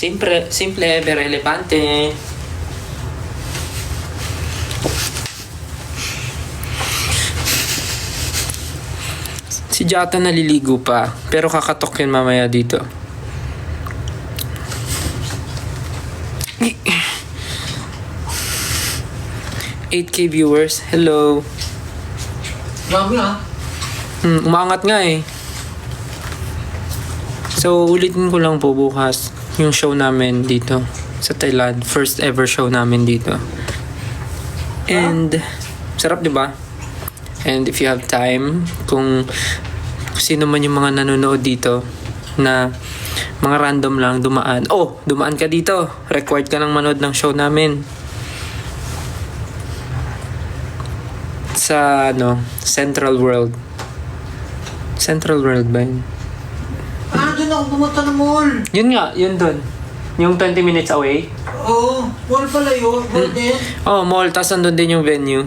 Simple, pero elepante. Si Jata naliligo pa, pero kakatok yun mamaya dito. $8K viewers. Hello. Grabe ah. Umangat nga eh. So, ulitin ko lang po bukas yung show namin dito sa Thailand. First ever show namin dito. And, sarap diba? And if you have time, kung sino man yung mga nanonood dito na mga random lang dumaan. Oh, dumaan ka dito. Required ka ng manood ng show namin. Sa Central World. Central World ba yun? Doon ako pumunta ng mall. Yun nga, yun dun. Yung 20 minutes away. Oo, mall pala yun. Mall din. Oh, mall. Tas nandun din yung venue.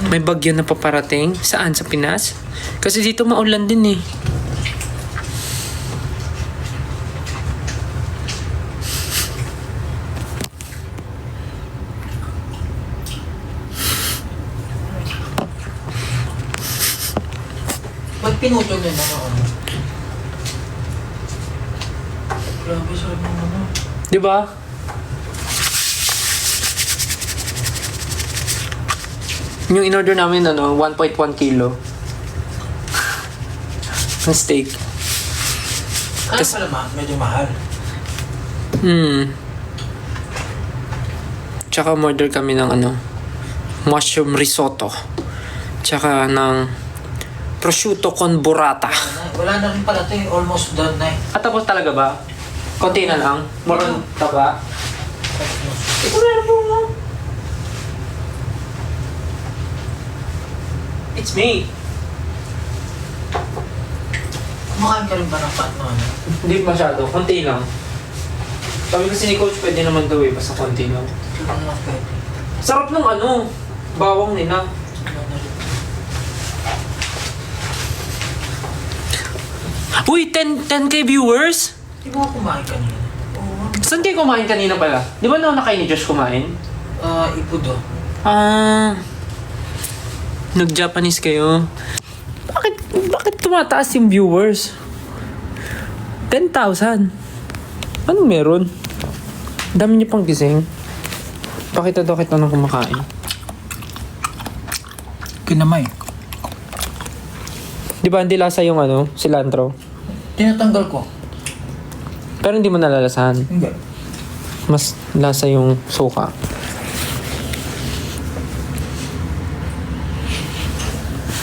May bagyo na paparating. Saan? Sa Pinas? Kasi dito maulan din eh. Ba't pinutol nila na ano? Grabe, sarap ng ano. Diba? Yung in-order namin 1.1 kilo. Ang steak. Kaya pala medyo mahal. Tsaka order kami ng mushroom risotto. Tsaka ng prosciutto con burrata. Wala na rin pala ito eh. Almost done na eh. At tapos talaga ba? Konti na lang? More on taba? Ito meron po lang. It's me. Kumakain ka rin ba ng pat na ano? Hindi masyado. Konti lang. Sabi kasi ni Coach, pwede naman daw eh. Basta konti lang. Ito lang lang pwede. Sarap ng bawang nila. Uy, 10K viewers? Di ba ako kumain kanina? Oo. Saan kayo kumain kanina pala? Di ba nauna kayo ni Josh kumain? Ipudo. Nag-Japanese kayo? Bakit tumataas yung viewers? 10,000. Anong meron? Dami niyo pang gising. Pakita daw kita ng kumakain. Kinamay. Di ba hindi lasa yung cilantro? Tinatanggal ko. Pero hindi mo nalalasahan. Hindi. Mas lasa yung suka.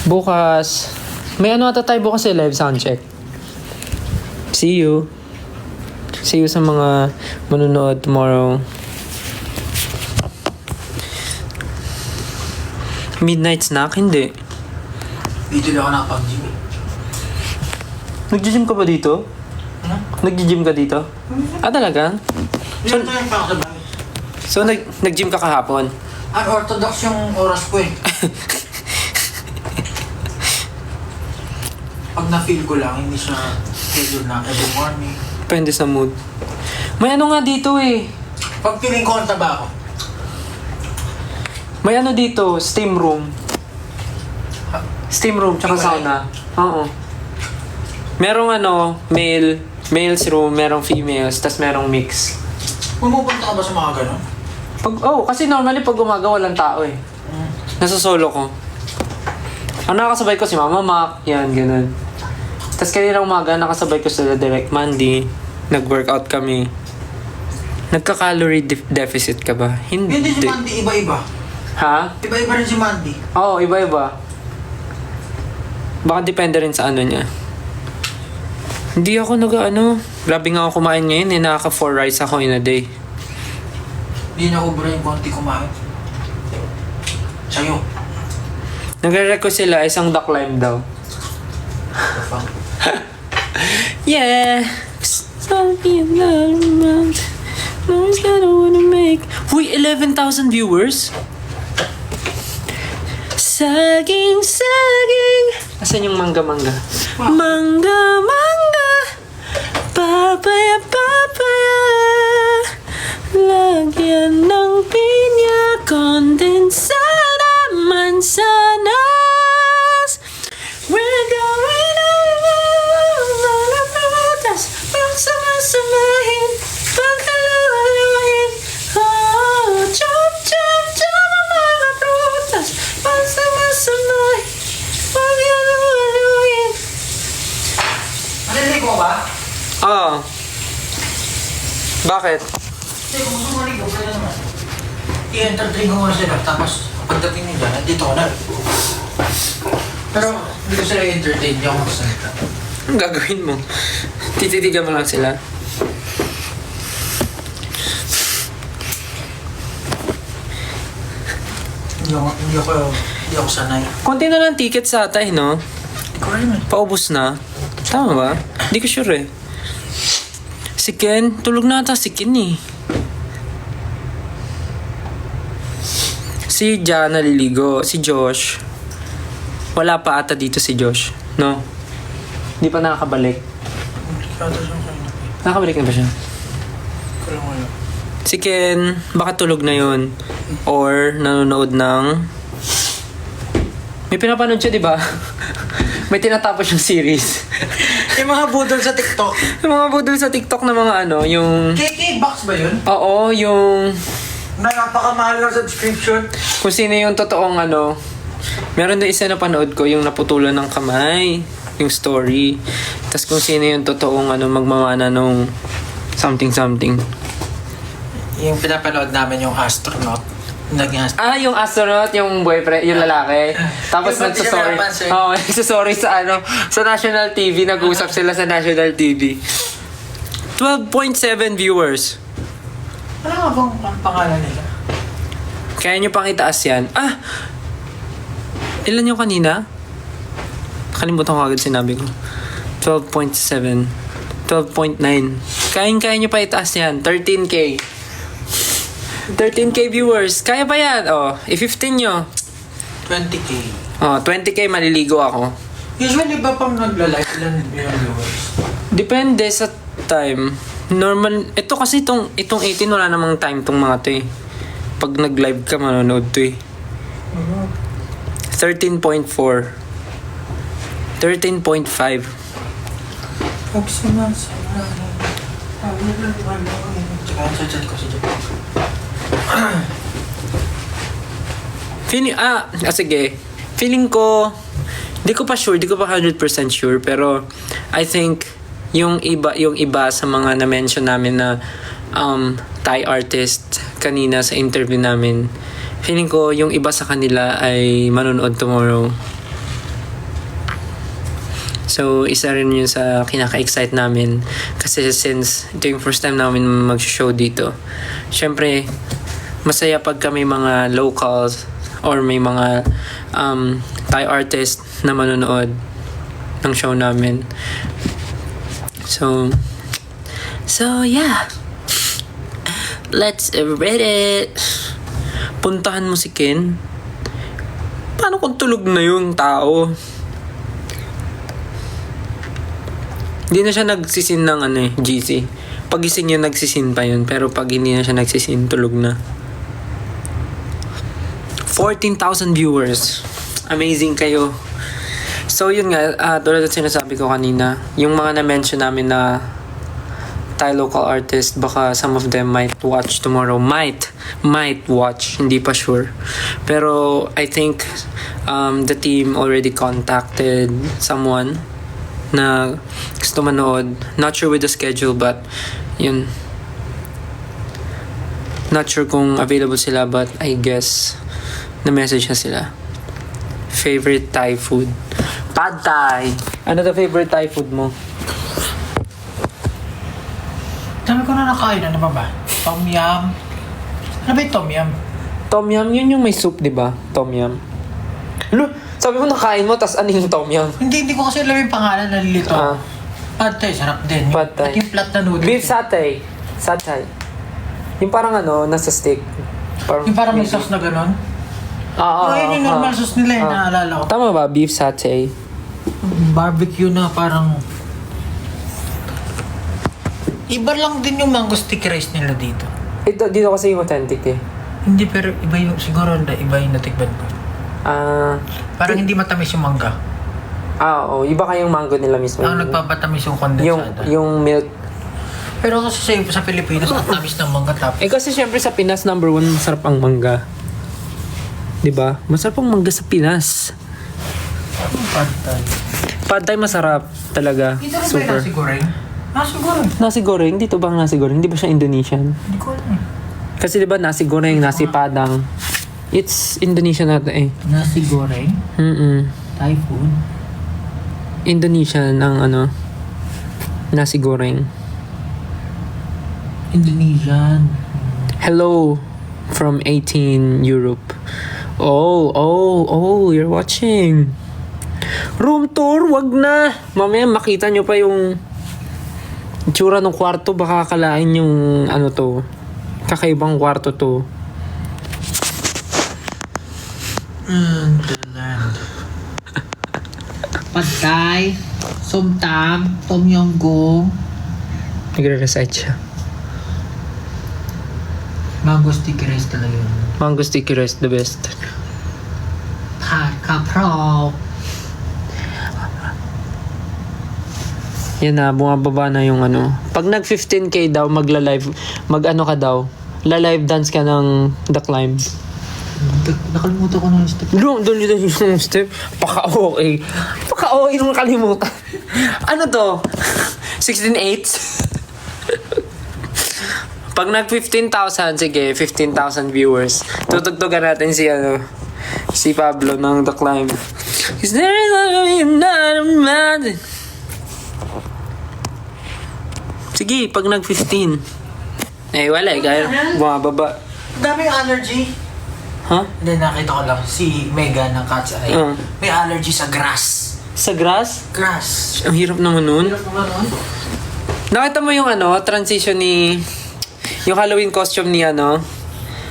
Bukas, may ata tayo bukas live sound check. See you. See you sa mga manunood tomorrow. Midnight snack? Hindi. Dito lang ako nakapag-gym. Nag-gym ka ba dito? Ano? Nag-gym ka dito? Ah, talaga? Ilan tayo pa ako sa bahay? So, nag-gym ka kahapon? Unorthodox yung oras ko eh. Pag na-feel ko lang, hindi siya schedule na every morning. Depende sa mood. May nga dito eh. Pag feeling ko ang taba ako. May dito, steam room. Steam room, tsaka sauna. Oo. Merong male's room, merong females, tas merong mix. Pumupunta ka ba sa mga ganon? Kasi normally pag umaga walang tao eh. Nasa solo ko. Ang nakasabay ko si Mama Mac, yan, ganun. Tas kanina umaga, nakasabay ko sila Direct Mandy. Nag-workout kami. Nagka-calorie deficit ka ba? Hindi si Mandy, iba-iba. Ha? Iba-iba rin si Mandy. Oo, iba-iba. Baka depende rin sa niya. Hindi ako grabe nga ako kumain ngayon eh. Nakaka 4 rice ako in a day. Hindi na ubra yung konti kumain. Sa'yo. Nagre-request sila isang duck lime daw. The fuck? Yeah. Something that no one's gonna wanna make. Uy, 11,000 viewers. Saging Asan yung mangga-mangga? Mangga-mangga, papaya, papaya, lagyan ng pinya, kondensada, mansanas. We're going around mga prutas, pagsama-samahin, pagkaluhaluhin. Oh, chop, chop, chop ang mga prutas, pagsama-samahin, pagkaluhaluhin. Maliligo ba? Oo. Bakit? Hindi, kung gusto mo maligo, pwede naman. I-entertain ko muna sila, tapos pagdating nila, nandito ko na. Pero hindi ko sila i-entertain, hindi ako magsalita. Anong gagawin mo? Tititigan mo lang sila. Hindi ako sanay. Konti na lang ticket sa atay, no? Hindi ko alam eh. Paubos na. Tama ba? Hindi ko sure eh. Si Ken, tulog na ata si Ken eh. Si Jan naliligo. Si Josh. Wala pa ata dito si Josh. No? Hindi pa nakakabalik. Nakakabalik na ba siya? Si Ken, baka tulog na yon or nanonood ng... May pinapanood siya, di ba? May tinatapos yung series. Yung mga budol sa TikTok. Yung mga budol sa TikTok na mga ano, yung... KK Box ba yun? Oo, yung... Na napakamahal ng subscription. Kung sino yung totoong ano... Meron na isa na panood ko, yung naputulan ng kamay. Yung story. Tapos kung sino yung totoong ano, magmamana nung something. Yung pinapanood namin yung astronaut. Naging astronaut. Ah, yung astronaut, yung boyfriend, yung lalaki. Tapos Yung ba't di siya nagsasorry. napansin? Oo, nagsasorry sa ano, sa national TV. Nag-usap sila sa national TV. 12.7 viewers. Ano nga bang ang pangalan nila? Kaya nyo pang itaas yan. Ah! Ilan yung kanina? Kalimutan ko agad sinabi ko. 12.7. 12.9. Kaya nyo pa itaas yan. 13K. 13K viewers. Kaya pa yan. Oh, i-15 nyo. 20K. Oh, 20K maliligo ako. Usually ba pang nagla-live ilan yung viewers? Depende sa time. Normal. Ito kasi itong 18 wala namang time tong mga to eh. Pag nag-live ka, manonood to eh. 13.4. 13.5. Pag sinasalahin, tsaka chat ko si Jeff. Sige. Feeling ko, di ko pa 100% sure, pero I think yung iba sa mga na-mention namin na Thai artist kanina sa interview namin, feeling ko yung iba sa kanila ay manonood tomorrow. So, isa rin yun sa kinaka-excite namin. Kasi since ito yung first time namin mag-show dito. Syempre, masaya pag kami mga locals or may mga Thai artist na manonood ng show namin. So yeah. Let's read it. Puntahan mo si Ken. Paano kung tulog na yung tao? Hindi na siya nagsisin ng GC. Pagising niya nagsisin pa yun. Pero pag hindi na siya nagsisin, tulog na. 14,000 viewers. Amazing kayo. So yun nga, tulad at sinasabi ko kanina, yung mga na-mention namin na Thai local artist, baka some of them might watch tomorrow. Might watch, hindi pa sure. Pero I think the team already contacted someone na gusto manood. Not sure with the schedule, but yun. Not sure kung available sila, but I guess na-message na sila. Favorite Thai food? Pad Thai! Ano the favorite Thai food mo? Dami ko na nakain. Ano ba? Tom Yum. Ano ba yung Tom Yum? Tom Yum, yun yung may soup, di ba? Tom Yum. Ano? Sabi mo nakain mo, tas ano yung Tom Yum? Hindi ko kasi alam yung pangalan. Nalilito. Pad Thai, sarap din. Pad Thai. At yung flat na noodles. Beef satay. Satay. Yung parang nasa stick. Yung parang may sauce na gano'n. Oo. Yun yung normal sauce nila naalala ko. Tama ba? Beef satay. barbecue na parang... Iba lang din yung mango sticky rice nila dito. Ito, dito kasi yung authentic eh. Hindi, pero iba yung... Siguro iba yung natikban ko. Parang hindi matamis yung mangga. Oo. Iba kayong mango nila mismo. Ang nagpapatamis yung kondensada. Yung milk. Pero kasi sa Pilipinas, ang tamis ng mangga tapos. Kasi syempre sa Pinas, number 1, masarap ang mangga. Diba? Masarap ang mangga sa Pinas. Pad thai. Pad thai masarap talaga. Dito rin ba yung Super. nasi goreng? Nasi goreng. Nasi goreng? Dito ba ang nasi goreng? Hindi ba siya Indonesian? Hindi ko alam eh. Kasi diba nasi goreng, nasi padang. It's Indonesian natin eh. Nasi goreng? Thai food? Indonesian ang ano, nasi goreng. Indonesian. Hello from 18 Europe. Oh, you're watching. Room tour, wag na. Mamaya makita nyo pa yung itsura ng kwarto. Baka akalain yung ano to. Kakaibang kwarto to. The land. Pad thai, somtam, tom yum goong, Nagre-recite siya. mango sticky rice talaga yun. Mango sticky rice, the best. Pad kapraw. Yan na, bumababa na yung ano. Pag nag 15k daw, magla-live, mag-ano ka daw. La-live dance ka ng The Climb. Nakalimutan ko na yung step. Doon yung step. Paka-okay. Paka-okay nung nakalimutan. Ano to? 16/8? Pag nag 15,000, sige, 15,000 viewers. Tutugtugan natin si Pablo ng The Climb. Is there another man? Sige, pag nag 15. Eh, wala eh. Kaya bumababa. Daming allergy. Ha? Hindi, nakita ko lang si Megan ng Cat's Eye. May allergy sa grass. Sa grass? Grass. Ang hirap naman nun. Hirap naman nun. Nakita mo yung ano, transition ni... Yung Halloween costume ni ano?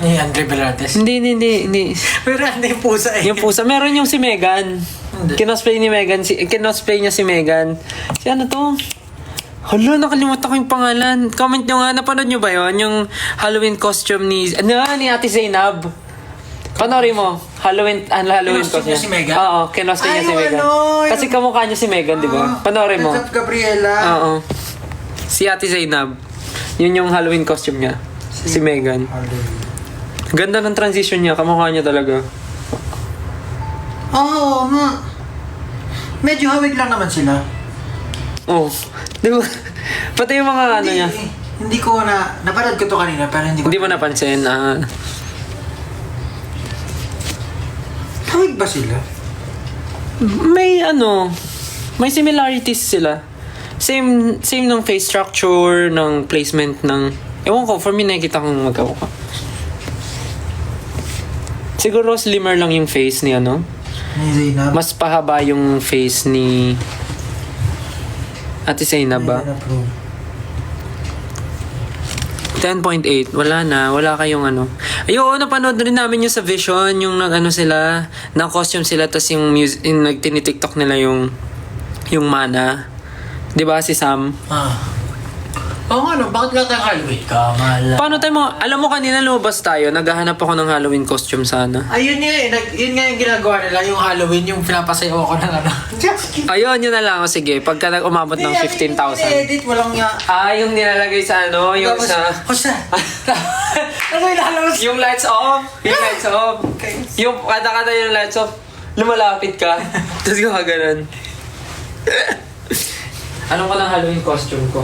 Ni Andre Belartes. Hindi. Pero hindi yung pusa eh. Yung pusa. Meron yung si Megan. Hindi. Kinosplay ni Megan. Kinosplay niya si Megan. Si ano to? Hala, nakalimutan ko yung pangalan. Comment nyo nga, napanood nyo ba yun? Yung Halloween costume ni... Ano? Ni Ate Zainab. Panoorin mo. Halloween Kinosplay costume niya si Megan? Oo, kinosplay niya si Ay, Megan. ano, Kasi kamukha niya si Megan, di ba? Panoorin mo. What's up, Gabriela? Oo. Si Ate Zainab. Yun yung Halloween costume niya. Si Megan. Ganda ng transition niya. Kamukha niya talaga. Oo, nga. Medyo hawig lang naman sila. Oh. Di ba? Pati yung mga ano niya. Hindi ko napanood ko to kanina pero hindi ko. Hindi mo napansin. Hawig ba sila? May ano. May similarities sila. Same ng face structure, ng placement ng... Ewan ko, for me nakikita kong magkauka. Siguro slimmer lang yung face ni ano. Ni Zainab. Mas pahaba yung face ni Ate Zainab ba? 10.8. Wala kayong ano. Ayun, napanood rin namin yung sa Vision, yung nag-ano sila, nag-costume sila, tapos yung nagtini-tiktok nila yung Mana. Di ba si Sam? Oo nga no, bakit lang tayo Halloween? Kamala. Paano tayo alam mo kanina lumabas tayo, naghahanap ako ng Halloween costume sana. Ayun nga eh, yun nga yung ginagawa nila, yung Halloween, yung pinapasayaw ako ng ano. Ayun, yun na lang. O sige, pagka umabot ng 15,000. Edit, walang nga. Yung nilalagay sa ano, yung Tapos, sa... Kosta? Ano yung lalabas? Yung lights off. Yung lights off. Okay. Yung kada yung lights off, lumalapit ka. Tapos gumaganon. Anong ka ng Halloween costume ko?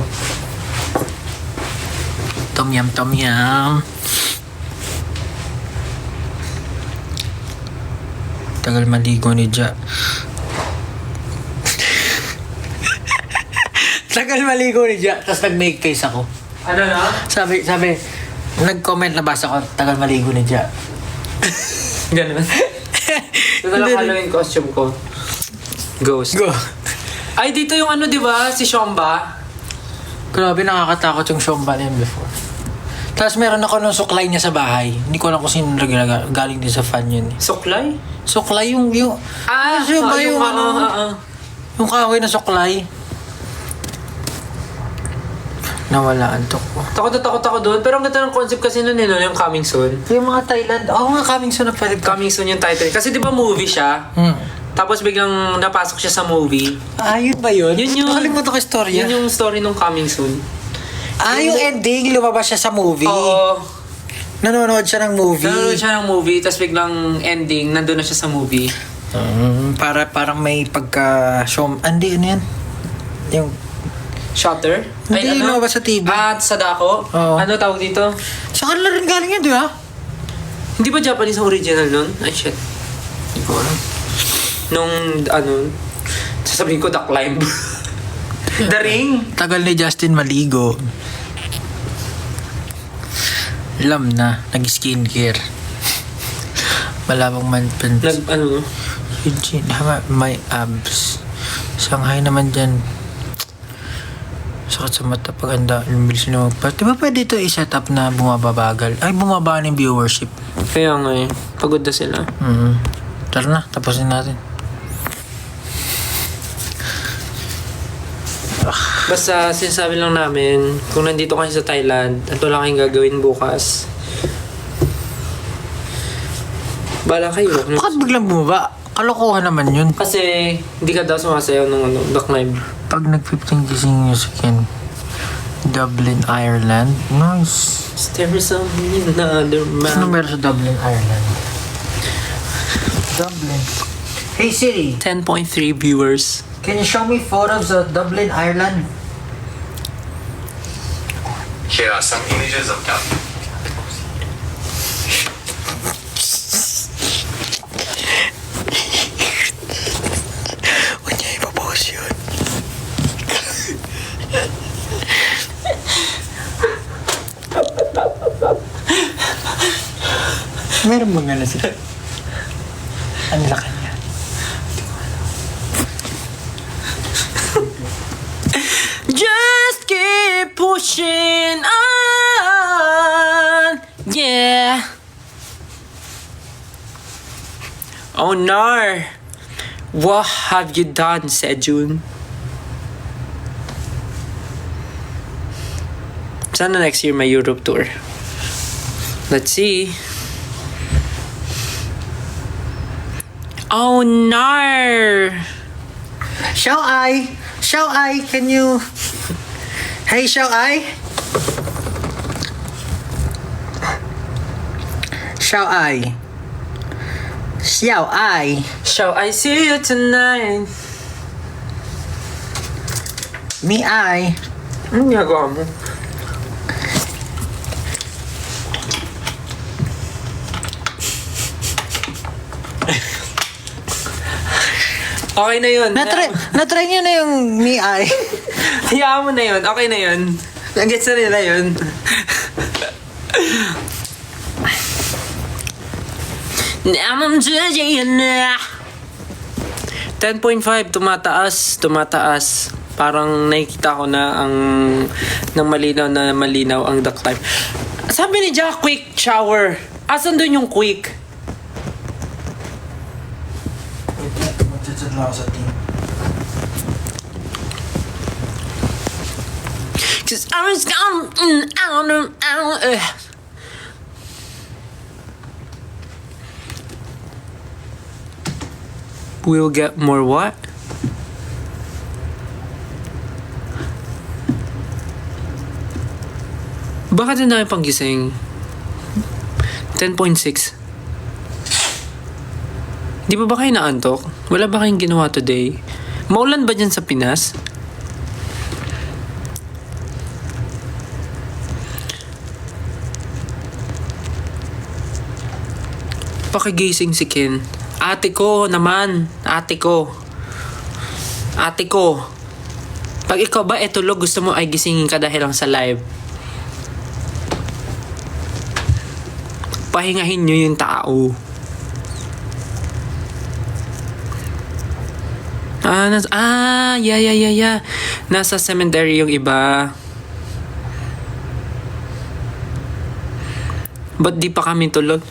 Tom yum. Tagal maligo ni Ja. Tagal maligo ni Ja, tapos nag-make face ako. Ano na? Sabi, nag-comment na basa ko, tagal maligo ni Ja. Ganun. Ito na lang Halloween costume ko. Ghost. Go. Ay, dito yung ano, di ba? Si Shomba. Grabe, nakakatakot yung Shomba na yun before. Tapos meron ako nung suklay niya sa bahay. Hindi ko alam kung sino galing din sa fan yun. Suklay? Suklay yung Ah, Shomba yung ano. Yung kahoy na suklay. Nawala antok ko. Takot na takot ako doon. Pero ang ganda ng concept kasi nun no, yung Coming Soon. Yung mga Thailand, nga coming soon na pwede. Coming Soon yung title. Kasi di ba movie siya? Tapos biglang napasok siya sa movie. Yun ba yun? Yun yung- Nakalimutan ko yung storya. Yun yung story nung Coming Soon. Yung ending, lumabas siya sa movie. Oo. Nanonood siya ng movie. Nanonood siya ng movie, tapos biglang ending, nandun na siya sa movie. Parang may pagka-show. Hindi, ano yan? Yung... Shutter? Hindi, lumabas sa TV. At Sadako? Oo. Ano tawag dito? Sa kanila rin galing yan, di ba? Hindi ba Japanese ang original nun? Ay, shit. Hindi ko alam. Nung, sasabihin ko, The Climb. The Ring? Tagal ni Justin maligo. Alam na, nag-skincare. Malabang manpens. Eugene, may abs. Shanghai naman dyan. Sakit sa mata pag anda. Bilis na magpas. Di ba pwede ito i-set up na bumababagal? Ay, bumaba na yung viewership. Kaya nga eh. Pagod na sila. Tara na, tapusin natin. Basta sinasabi lang namin, kung nandito kayo sa Thailand at wala kayong gagawin bukas, bala kayo. Bakit biglang bumaba? Kalokohan naman yun. Kasi hindi ka daw sumasayaw ng The Climb. Pag nag-15 gising music in Dublin, Ireland. Nice. There's another Ano man. meron sa Dublin, Ireland? Dublin. Hey Siri, 10.3 viewers. can you show me photos of Dublin, Ireland? Here are some images of Dublin. Huwag niya ipapost yun. Meron bang gala sila? Ang laki niya. Just keep pushing on. Yeah. Oh no. What have you done, Sejun? Sana next year may Europe tour. Let's see. Oh no. Shall I? Shall I? Can you... Hey, shall I? Shall I? Shall I? Shall I see you tonight? Me, I. Anong ginagawa mo? Okay na yun. Natry niyo na yung me, I. Hayaan mo na yun. Okay na yun. Nag-gets na nila yun. I'm judging na. 10.5, tumataas. Parang nakikita ko na ang ng malinaw ang duck time. Sabi ni Jack, quick shower. Asan doon yung quick? Magchat-chat lang ako sa team. Cause I was gone out. We'll get more what? Bakit ang dami pang gising? 10.6. Di ba kayo naantok? Wala ba kayong ginawa today? Maulan ba dyan sa Pinas? Pakigising si Ken. Ate ko naman. Ate ko. Pag ikaw ba etulog, gusto mo ay gisingin ka dahil lang sa live. Pahingahin nyo yung tao. Yeah. Nasa cemetery yung iba. Ba't di pa kami tulog?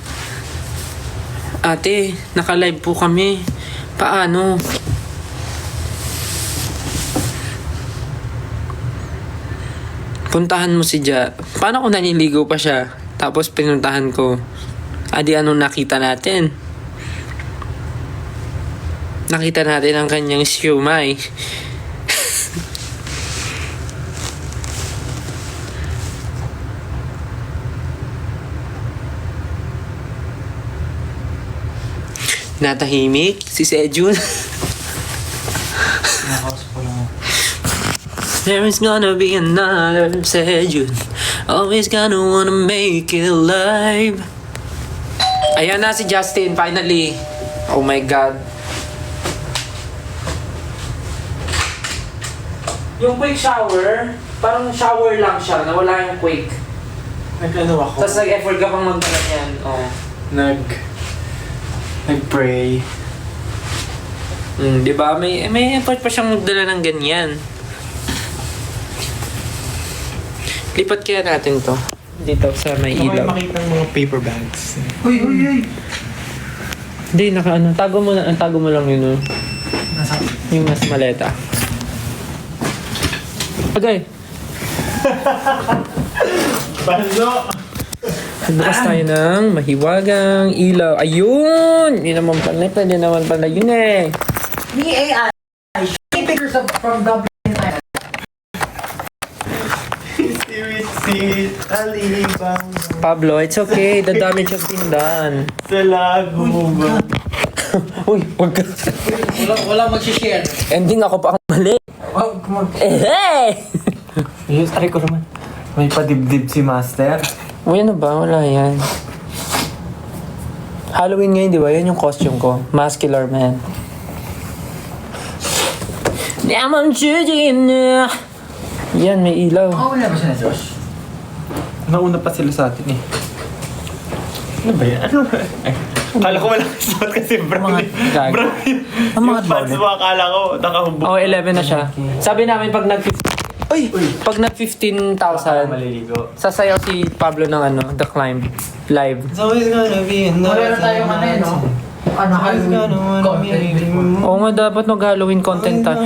Ate, naka-live po kami. Paano? puntahan mo si Ja. Paano kung naliligo pa siya? Tapos pinuntahan ko. Adi anong nakita natin? Nakita natin ang kanyang siumay. Natahimik si Sejun. There is gonna be another Sejun. Always gonna wanna make it live. Ayan na si Justin, finally. Oh my God. Yung quick shower, parang shower lang siya, nawala yung quick. Nag-ano ako? Tapos nag-effort ka pang magdala niyan. Oh. Nag-pray. Di ba? May effort pa siyang magdala ng ganyan. Lipat kaya natin to. Dito sa may Ilaw. ilaw. Makita ng mga paper bags. Uy! Hindi, tago mo lang yun. Nasa? Yung mas maleta. Okay. Bando! Bukas tayo ng mahiwagang ilaw. Ayun! Yun naman pala. Pwede naman pala yun eh. Me AI. Take pictures from Dublin. Sweet alibang Pablo, it's okay. The damage has been done. sa lago ba? Uy, wag ka. Wala mag-share. Ending ako pa ang mali. Hey! Yung try ko naman. May padibdib si Master. Uy, ano ba? Wala yan. Halloween ngayon, di ba? Yan yung costume ko. Muscular man. Naman judging na. Yan, may ilaw. Oh, wala ba siya na Josh? Nauna pa sila sa atin eh. Ano ba yan? Ano ba? Ay, kala ko wala suot kasi brown. Gag. Brown. Ang mga Yung pants mo, akala ko nakahubog. Oh, 11 na siya. Sabi namin pag pag nag 15,000, Maliligo. sasayaw si Pablo ng The Climb live. It's always gonna be Wala na tayong ano eh, no? Ano, Halloween content before. Oo nga, dapat mag-Halloween content tayo.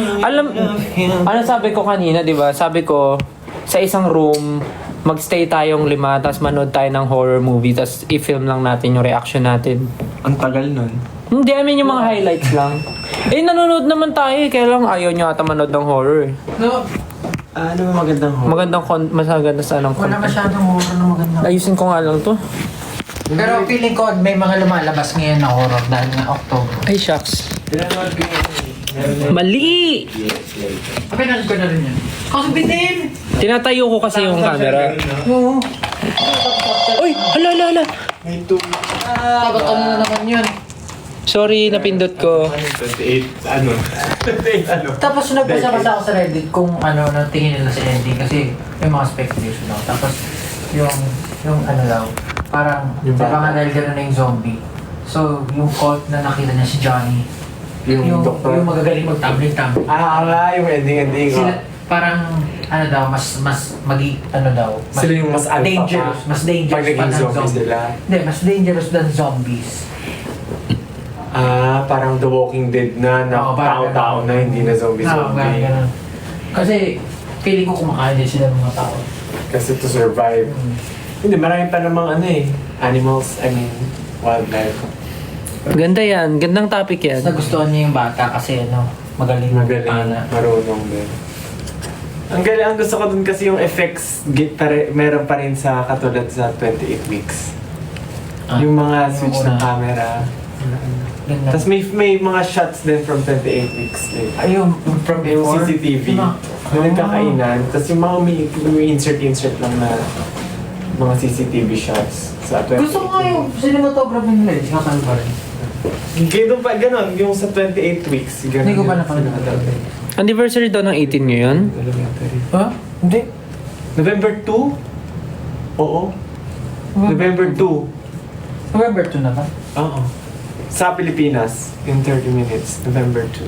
Ano sabi ko kanina, di ba? Sabi ko, sa isang room, magstay tayong 5, tapos manood tayo ng horror movie, tapos i-film lang natin yung reaction natin. Ang tagal nun. Hindi, I mean yung mga highlights lang. Nanonood naman tayo eh, kaya lang ayaw nyo ata manood ng horror eh. No, Ano ba magandang horror? Maganda sa anong wala content. masyadong horror na maganda. Ayusin ko nga lang to. Pero feeling ko may mga lumalabas ngayon na horror dahil nga October. Ay, shucks. Pinanood ko yun. Mali! Pinanood ko na rin yan. Kasi Tinatayo ko kasi yung camera. Oo. Uy! Hala! May two. Ba't ano na naman yun? Sorry, napindot ko. 28, ano? 28, ano? Tapos nagbasa-basa ako sa Reddit kung ano nang tingin nila sa ending kasi may mga speculation daw. Tapos yung ano daw, parang Yung baka bata. nga dahil gano'n na yung zombie. So, yung cult na nakita niya si Johnny, Yung doktor? yung magagaling mag-tumbling-tumbling. Yung ending. Sila, parang, ano daw, mas ano daw, Sila yung mas alpha dangerous, pa. mas dangerous Pag naging pa ng zombies zombies. sila. Hindi, mas dangerous than zombies. Parang The Walking Dead na Oo, parang tao-tao na, hindi na Oo, parang zombie-zombie. ganun. Kasi, feeling ko kumakain din sila ng mga tao. Kasi to survive. Hindi, marami pa namang animals, wildlife. Ganda yan. Gandang topic yan. Tapos nagustuhan niya yung bata kasi magaling Magaling, magpana. marunong din. Ang galing, ang gusto ko dun kasi yung effects, meron pa rin sa katulad sa 28 weeks. Yung mga switch ng camera. Ganda. Tapos may mga shots din from 28 weeks. Like, Ayun, from yung before. CCTV. Diba? Na nagkakainan. Tapos yung mga may insert lang na mga CCTV shots sa 28 Gusto ko nga yung cinematography nila eh. Kakal pa rin. Kaya doon pa, ganun, yung sa 28 weeks. Ganun, Hindi ko pa yung napanood. cinematography. Anniversary daw ng 18 ngayon. Elementary. Ha? Hindi. November 2? Oo. November 2. November 2 na ba? Oo. Sa Pilipinas, in 30 minutes. November 2.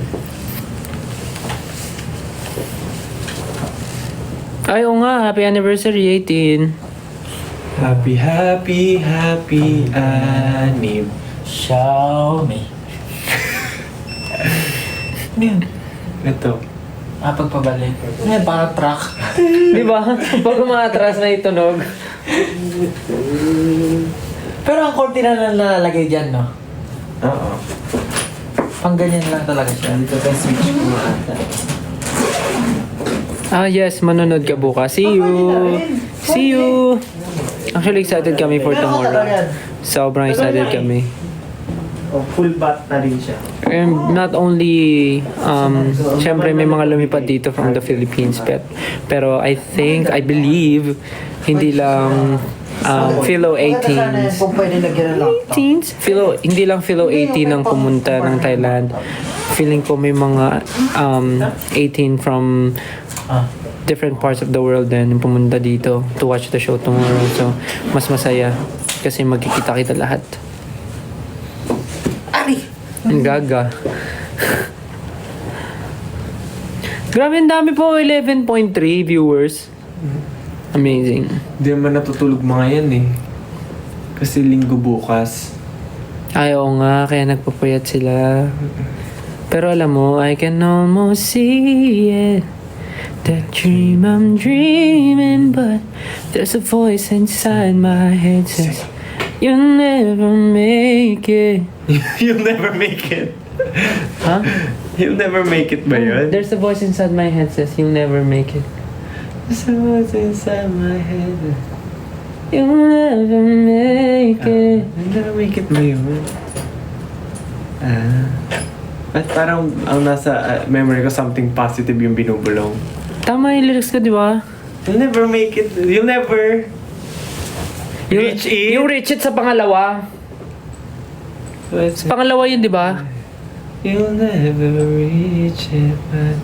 Ay, oo nga. Happy anniversary, 18. Happy anib. Xiaomi. Ano yun? Ito. Pagpabalik. Ngayon, parang truck. Di ba? Pag umatras na itunog. Pero ang korte na nalalagay dyan, no? Oo. Pang ganyan lang talaga siya. Dito tayo switch mo ata. Yes, manonood ka bukas. See you! See you! Actually, excited kami for tomorrow. Sobrang excited kami. Full bat na rin siya. And not only, syempre may mga lumipad dito from the Philippines, pero I believe, hindi lang Philo 18s. Kung pwede lagyan ng laptop. 18s? Hindi lang Philo 18 ang pumunta ng Thailand. Feeling ko may mga 18 from different parts of the world din yung pumunta dito to watch the show tomorrow. So, mas masaya kasi magkikita-kita lahat. Ang gaga. Grabe, ang dami po. 11.3 viewers. Amazing. Hindi naman natutulog mga yan eh. Kasi linggo bukas. Ay, oo nga. Kaya nagpapayat sila. Pero alam mo, I can almost see it. That dream I'm dreaming. But there's a voice inside my head says, you'll never make it. You'll never make it. Huh? You'll never make it ba yun? There's a voice inside my head says, you'll never make it. There's a voice inside my head. You'll never make it. You'll never make it ba yun? At parang ang nasa memory ko, something positive yung binubulong. Tama yung lyrics ko, di ba? You'll never make it. You'll never reach it. Yung reach it sa pangalawa. Sa pangalawa yun, di ba? You'll never reach it, but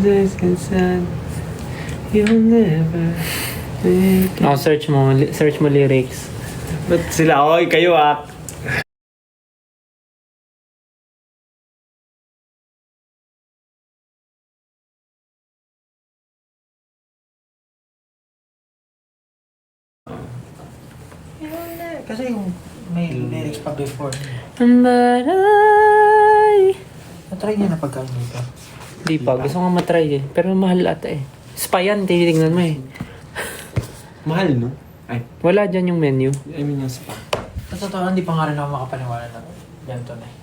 this inside. You'll never make it. Oh, search mo lyrics. Ba't sila? Oy, kayo ah. Kasi yung may lyrics pa before. But Natry niya na pagkaan dito. Di pa, gusto ko nga matry eh. Pero mahal ata eh. Spa yan, tinitingnan mo eh. Mahal, no? Ay, Wala dyan yung menu. I mean yung spa. Sa totoo, hindi pa nga rin ako makapaniwala na ganito na eh.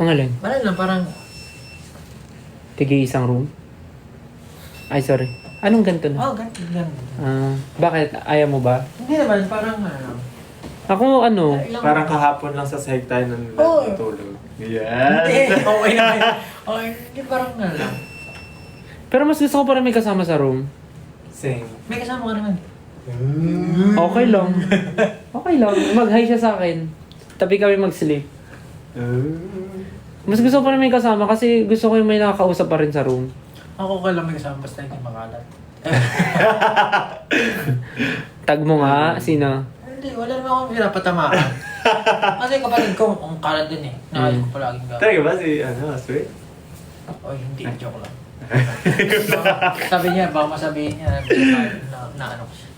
Ang alin? Wala lang, parang Tigi isang room? Ay, sorry. Anong ganito na? ganito. Bakit? Ayaw mo ba? Hindi naman, parang ano. Ako ano? Parang kahapon lang sa sahig tayo nang Oo. natulog. Yes! Okay naman. Okay, hindi parang ano lang. Pero mas gusto ko pa rin may kasama sa room. Same. May kasama ka naman. Okay lang. Okay lang. Mag-hi siya sa akin. Tabi kami mag-sleep. Mas gusto ko pa rin may kasama kasi gusto ko yung may nakakausap pa rin sa room. Ako okay lang may kasama basta hindi makalat. Tag mo nga, sino? Hindi, wala naman akong pinapatamaan. Kasi kapatid ko, ang kalat din eh. Nakal ko palaging gawin. Talaga ba si, sweet? Oy, hindi, joke lang. Sabi niya, baka masabihin niya na ano ko siya.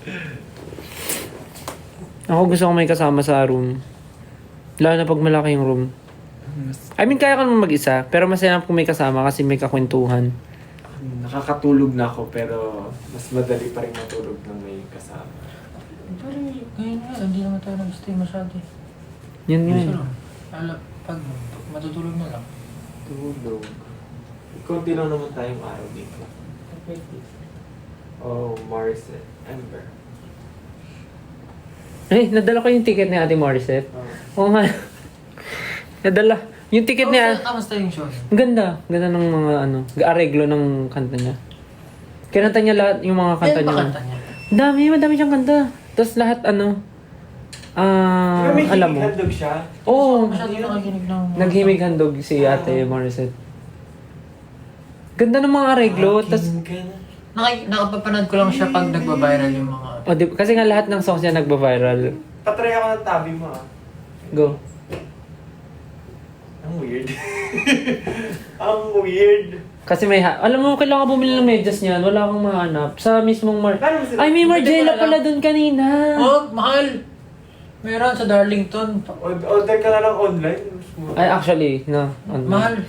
Ako gusto ko may kasama sa room. Lalo na pag malaki yung room. I mean, kaya ka naman mag-isa, pero masaya na kung may kasama kasi may kakwentuhan. Nakakatulog na ako pero mas madali pa rin matulog nang may kasama. Pero ngayon nga, hindi naman tayo nag-stay masyado eh. Yun nga. Gusto lang. Pag matutulog na lang. Tulog. Kunti lang naman tayong araw dito. Oh, Morissette. Ember. Eh, nadala ko yung ticket ni Ate Morissette. Oo nga. Nadala. Yung ticket niya. Kamusta yung show? Ang ganda. Ganda ng mga areglo ng kanta niya. Kinanta niya lahat yung mga kanta Yan ba niya. kanta niya? Madami siyang kanta. Tapos lahat alam mo. handog siya. Oo. Masyado nakakinig ng... Naghimig handog si Ate Morissette. Ganda ng mga areglo. Tapos, Nakapapanood ko lang siya pag nagbabiral yung mga... kasi nga lahat ng songs niya nagba-viral. Patry ako ng tabi mo ah. Go. Ang weird. Ang weird. Kasi alam mo, kailangan bumili ng medyas niyan. Wala akong mahanap. Sa mismong Paano mo sila- Ay, may Hindi Margiela ko alam. pala doon kanina. Oh, mahal! Meron sa Darlington. Order ka na lang online. Ay, actually, no. Mahal.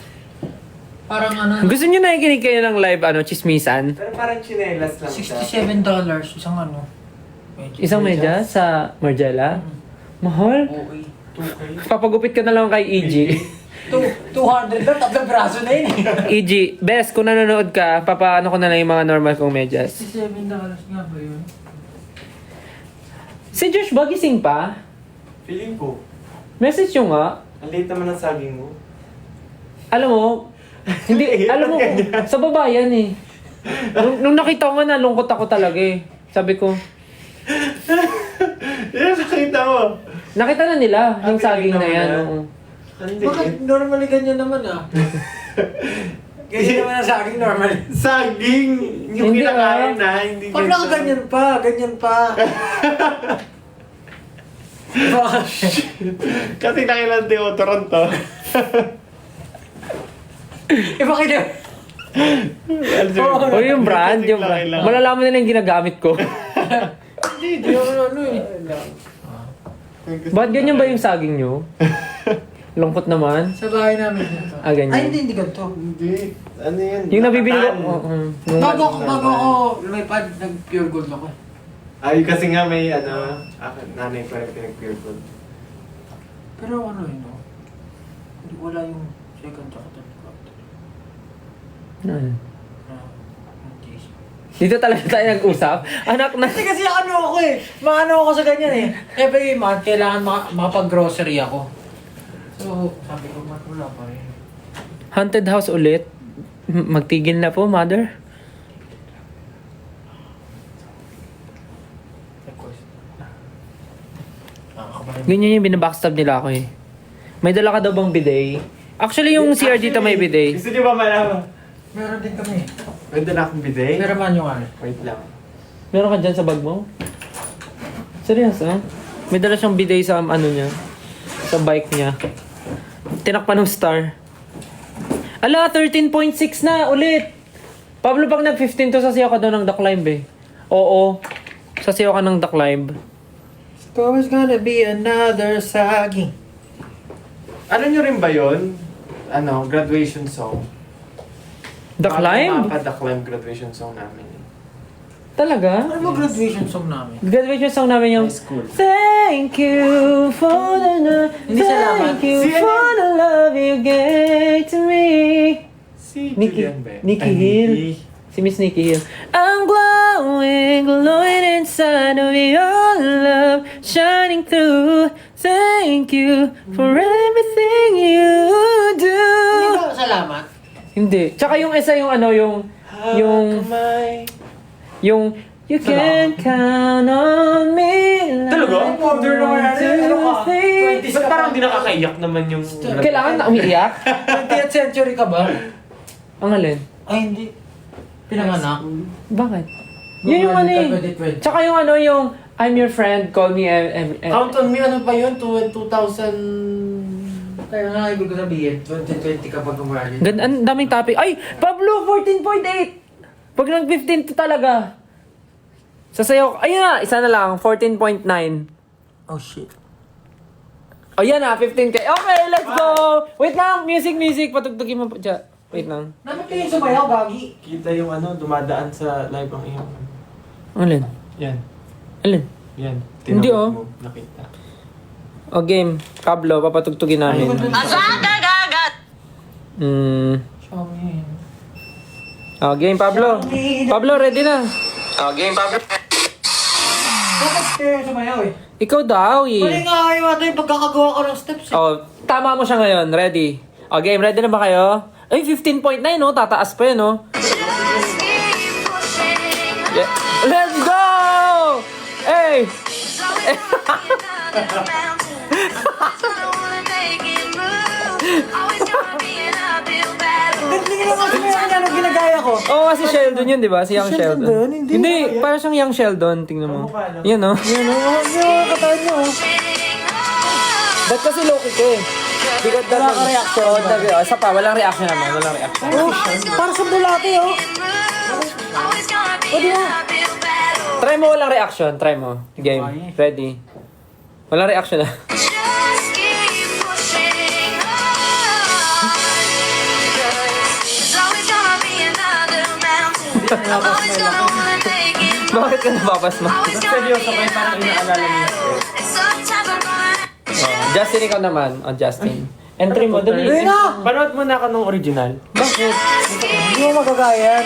Parang ano, Gusto nyo nakikinig kayo ng live, chismisan? Pero parang chinelas lang siya. $67 isang ano. Isang medyas sa Margiela? Mahal? Okay. 2K. Papagupit ka na lang kay EG. 200 lang, tatlong braso na yun eh. EG, best, kung nanonood ka, papaano ko na lang yung mga normal kong medyas. $67 nga ba yun? Si Josh ba gising pa? Feeling ko. Message nyo nga. Ang late naman ng saging mo. Alam mo, hindi, alam mo, sa babayan eh. Nung nakita ko nga, nalungkot ako talaga eh. Sabi ko, Yan, nakita mo. nakita na nila yung saging na yan. Nakita mo Oo. Hindi. Bakit normally ganyan naman ah? Ganyan naman ang saging normally. Saging! Yung Hindi, kinakain na, hindi Pag lang ganyan pa, ganyan pa. Kasi nakilang deodorant to. Iba kayo. O yung brand, yung brand. Malalaman nila yung ginagamit ko. Hindi ako ano eh. Ba't ganyan ba yung saging nyo? Lungkot naman. Sa bahay namin dito. Ah, ganyan. Ay, hindi ganito. Hindi. Ano yan? Yung nabibili ko. Nakatan. Bago ako lumipad, nag-pure gold ako eh. Ay, kasi nga may nanay ko rin pinag-pure gold. Pero ano yun, no? Wala yung second tsaka third quarter. Ano? Yung taste. Dito talaga tayo nag-usap. Anak na. Hindi kasi ano ako eh. Maano ako sa ganyan eh. Every month, kailangan makapag-grocery ako. So, sabi ko, wala pa rin. Haunted house ulit. Magtigil na po, mother. Request. Nakakabalin. Ganyan yung binabackstab nila ako eh. May dala ka daw bang bidet? Actually, yung CR dito may bidet. Gusto niyo ba malaman? Meron din kami. Pwede na akong bidet? Pero man yung ano. Wait lang. Meron ka dyan sa bag mo? Seryoso? May dala siyang bidet sa ano niya. Sa bike niya. Tinakpan ng star. Ala, 13.6 na ulit! Pablo, pag nag-15 to, sasayaw ka daw ng The Climb eh. Oo. Sasayaw ka ng The Climb. It's always gonna be another saging. Ano nyo rin ba yun? Ano, graduation song? The Climb? The Climb graduation song namin. Talaga? Ano ba graduation song namin? Graduation song namin yung High school. Thank you for the love. Hindi salamat. Thank you Si ano? for the love you gave to me. Si Nikki- Julian ba? Nikki Ay, Hill. Nikki. Si Miss Nikki Hill. I'm glowing, glowing inside of your love, shining through. Thank you for everything you do. Hindi ba salamat? Hindi. Tsaka yung isa yung ano, yung you can count on me like Talaga? Modern naman yan. Ano ka? 20s Ba't parang di nakakaiyak naman yung... Kailangan na umiiyak? 20th century ka ba? Ang alin? Ay, hindi. Pinanganak. Bakit? Yun yung ano eh. 2020. Tsaka yung ano yung I'm your friend, call me Count on me, ano ba yun? 2000... Kaya nga, ibig ko sabihin, 2020 ka pag umali. Ang daming topic. Ay! Pablo! 14.8! Pag nag-15 to talaga. Sasayaw. Ayun na! Isa na lang. 14.9. Oh shit. O yan na. 15K. Okay, let's go! Wait lang. Music. Patugtugin mo pa dyan. Wait lang. Dapat kayo sumayaw, Gagi. Kita yung ano, dumadaan sa live ang iyong... Alin? Yan. Alin? Yan. Hindi, Tinawag oh. mo, nakita. O game. Pablo, papatugtugin namin. Xiaomi. O game, Pablo. Pablo, ready na. Dapat kayo sumayaw eh. Ikaw daw Mali eh. nga kayo ata yung pagkakagawa ko ng steps eh. Oh, tama mo siya ngayon. Ready. O game, ready na ba kayo? Ay, 15.9 no? Tataas pa yun no? Yeah. Let's go! Hey! Hindi nyo naman sumayaw niya nung ginagaya ko. Oo, si Sheldon yun, di ba? Si Young Sheldon Sheldon. ba yun? Hindi. Parang siyang Young Sheldon. Tingnan mo. Kamukha lang. Yan, no? Yan o, yung katawan nyo. Ba't kasi low-key ka eh? Bigat Wala ka reaction. Isa pa, walang reaction naman. Walang reaction. Oh, para sa bulate oh. Try mo walang reaction. Try mo. Game. Ready. Wala reaction na. Just keep pushing on. There's always gonna be another mountain. I'm always gonna wanna make it move. Bakit ka nababasma? Always gonna Seryoso be kayo, parang inaalala niyo. and sometimes I'm gonna Justin, ikaw naman. Justin. Entry mo, dali. Ayun na! Panood mo na ako ng original. Bakit? Hindi mo magagaya yan.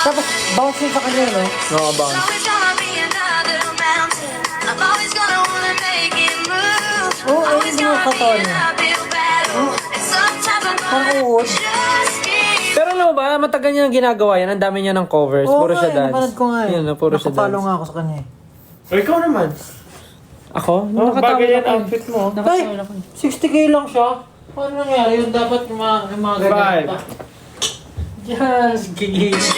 Tapos, bounce yun sa kanya, no? No, bounce. always gonna be another mountain. I'm always gonna wanna make it move. Oo, Always hindi mo gonna be katawan an niya. uphill battle. And sometimes I'm Parang gonna uod. just keep Pero alam mo ba, matagal niya nang ginagawa yan. Ang dami niya ng covers. Oo Puro nga, siya dance. napanood ko nga eh. Yun, puro siya Nakapalo dance. nga ako sa kanya eh. O ikaw naman. Ako? Oh, bagay yan outfit mo. Ay, 60k lang siya. Paano nangyari yun? Dapat yung mga Five. ganyan. Just gigil. just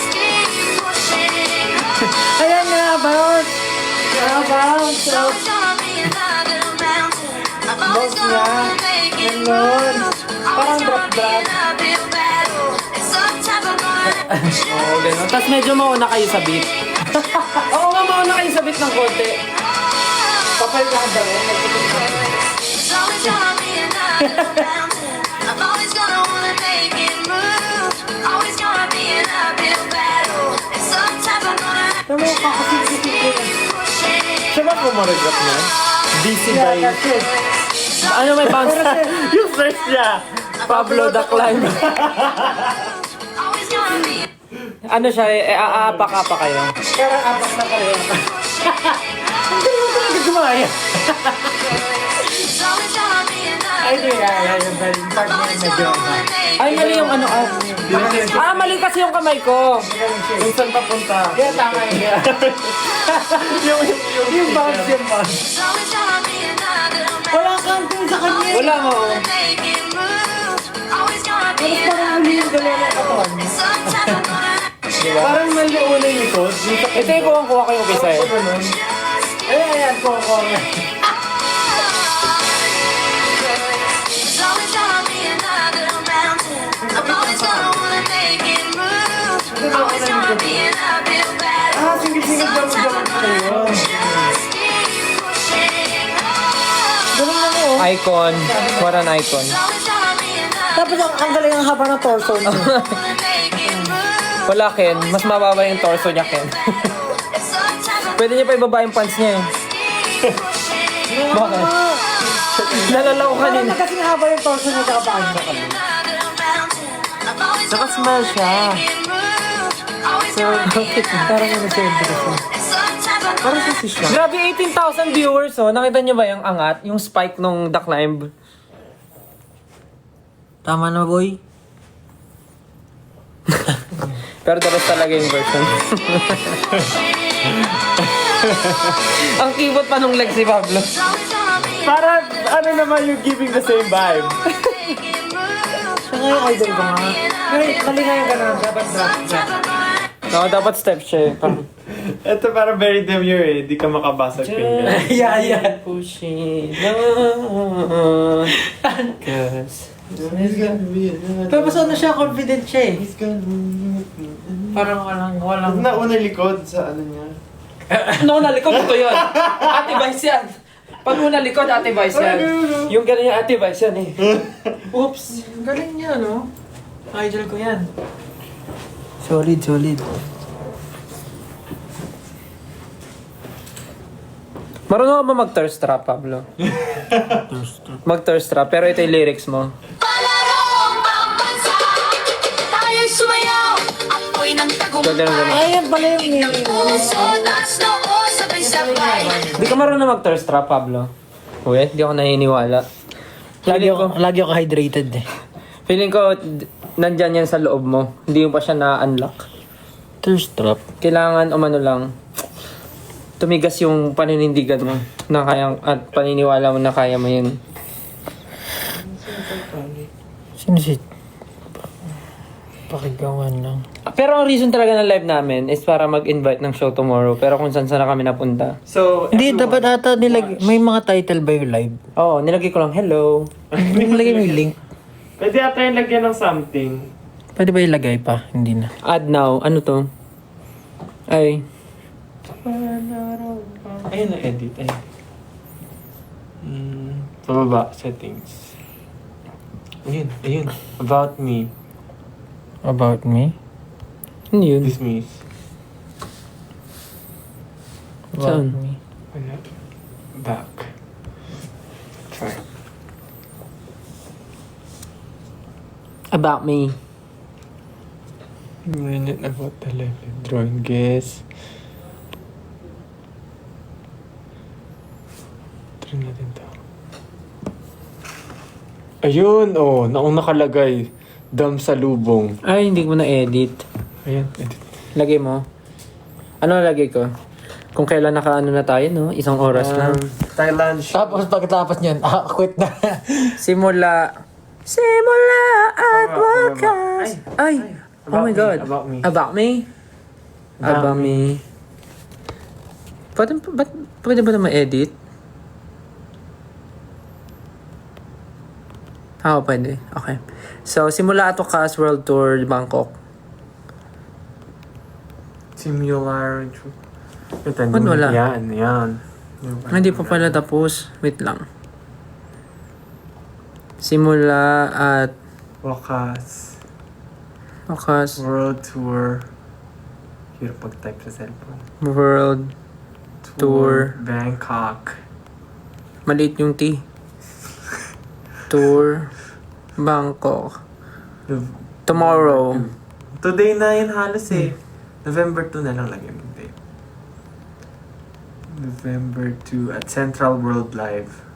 keep pushing on. Ayan na, bounce! Bounce! There's always gonna be another mountain. I'm always Boss gonna niya. wanna make it Ganon. move. Parang Always gonna be drop-drop. an uphill battle. And sometimes I'm gonna Oo, gano'n. Tapos medyo mauna kayo sa beat. Oo nga, mauna kayo sa beat ng konti. Kapal ka daw. There's always gonna be another mountain. I'm always gonna wanna make it move. Always gonna be an uphill battle. And sometimes I'm gonna Alam mo, kakasipsipin ko yun. pushing. Siya ba pumaregrap niya? DC Yeah, by... that's it. Ano may bounce? Yung first niya! Pablo the Climb. Always gonna be Ano siya, aapak-apa kayo. Pero apat na kayo. Ang galing mo talaga gumaya. There's always gonna be another Ay, di, yung galing part niya always medyo gonna wanna make Ay, mali yung ano. Mali kasi yung kamay ko. galing siya. Kung saan papunta? Kaya tama yun. Yung bounce, yung bounce. There's always gonna be another Wala kang tingin sa kanya. Wala mo. make it move. Always gonna be Tapos parang huli yung galaw ng katawan niya. sometimes I'm gonna Parang mali una yung likod. Yung sa Ito yung kuha ko yung isa eh. ganun. Ayan, koko. There's always gonna be another mountain. I'm always gonna wanna make it move. Always gonna be an uphill battle. Ah, singit-singit daw Sometimes I'm mo gonna yun. just keep pushing on. Galing na mo. Icon. What an icon. There's always gonna be another Tapos ang galing ang haba ng torso niya. wanna make it move. Wala, Ken. Mas mababa yung torso niya, Ken. And sometimes I'm Pwede niya pa ibaba yung pants niya eh. keep pushing Bakit? Nalalaw ko Parang kanina. na kasing haba yung torso niya sa paan niya. another mountain. I'm always Nakasmile siya. Parang ano siya yung torso. Parang si siya. Grabe, 18,000 viewers oh. Nakita niyo ba yung angat? Yung spike nung The Climb? Tama na, boy. Pero the rest talaga yung version. Ang kibot pa nung legs ni Pablo. Parang ano naman yung giving the same vibe. Siya nga yung idol ko nga. Mali nga yung gano'n. Dapat drop. No, dapat step siya eh. Parang, Ito parang very demure eh. Di ka makabasag finger. Yeah. pushing on. Cause... Tapos ano siya, confident siya eh. Parang walang... Nauna likod sa ano niya. No, nalikod ito yun. Ate Vice yan. Pag una likod, Ate Vice yan. Yung ganun yung Ate Vice yan eh. Oops. Ang galing niya, no? Idol ko yan. Solid. Marunong ka ba mag-thirst trap, Pablo? Mag-thirst trap, pero ito yung lyrics mo. Palarong pambansa, tayo'y sumayaw, apoy ng tagumpay. Ay, yan pala yung name. Puso, taas noo, sabay-sabay. Di ka marunong mag-thirst trap, Pablo? Uy, di ako naniniwala. Lagi ako hydrated eh. Feeling ko, nandyan yan sa loob mo. Hindi mo pa siya na-unlock. Thirst trap. Kailangan, umano lang, tumigas yung paninindigan mo na kayang, at paniniwala mo na kaya mo yun. Sino si... Pakigawan lang. Pero ang reason talaga ng live namin is para mag-invite ng show tomorrow. Pero kung saan na kami napunta. So, Hindi, dapat ata may mga title ba yung live? Oo, nilagay ko lang, hello. Nilagay mo yung link. pwede ata yung lagyan ng something. Pwede ba ilagay pa? Hindi na. Add now. Ano to? Ay. Ayun na, edit. Ayun. Pababa, settings. Ayun. About me. About me? Ano yun? Dismiss. Saan? Wala. Back. Try. About me. Minute about the level. Drawing guess. Try natin to. Ayun, naong nakalagay. Dam sa lubong. Ay, hindi ko na-edit. Ayan, edit. Lagay mo. Ano lagay ko? Kung kailan nakaano na tayo, no? 1 oras lang. Thailand show. Tapos pagkatapos niyan, quit na. Simula at wakas. Ay. Oh my God. About me. About me? About me. Pwede ba na ma-edit? Pwede. Okay. So, simula at wakas World Tour Bangkok. Similar. Ito, Ba't wala? Yan. Hindi pa pala tapos. Wait lang. Simula at Wakas. wakas World Tour. Hirap pag-type sa cellphone. World Tour. Bangkok. Maliit yung T. Tour Bangkok. Tomorrow. Today na yun halos eh. November 2 na lang lagyan mo date. November 2 at Central World Live.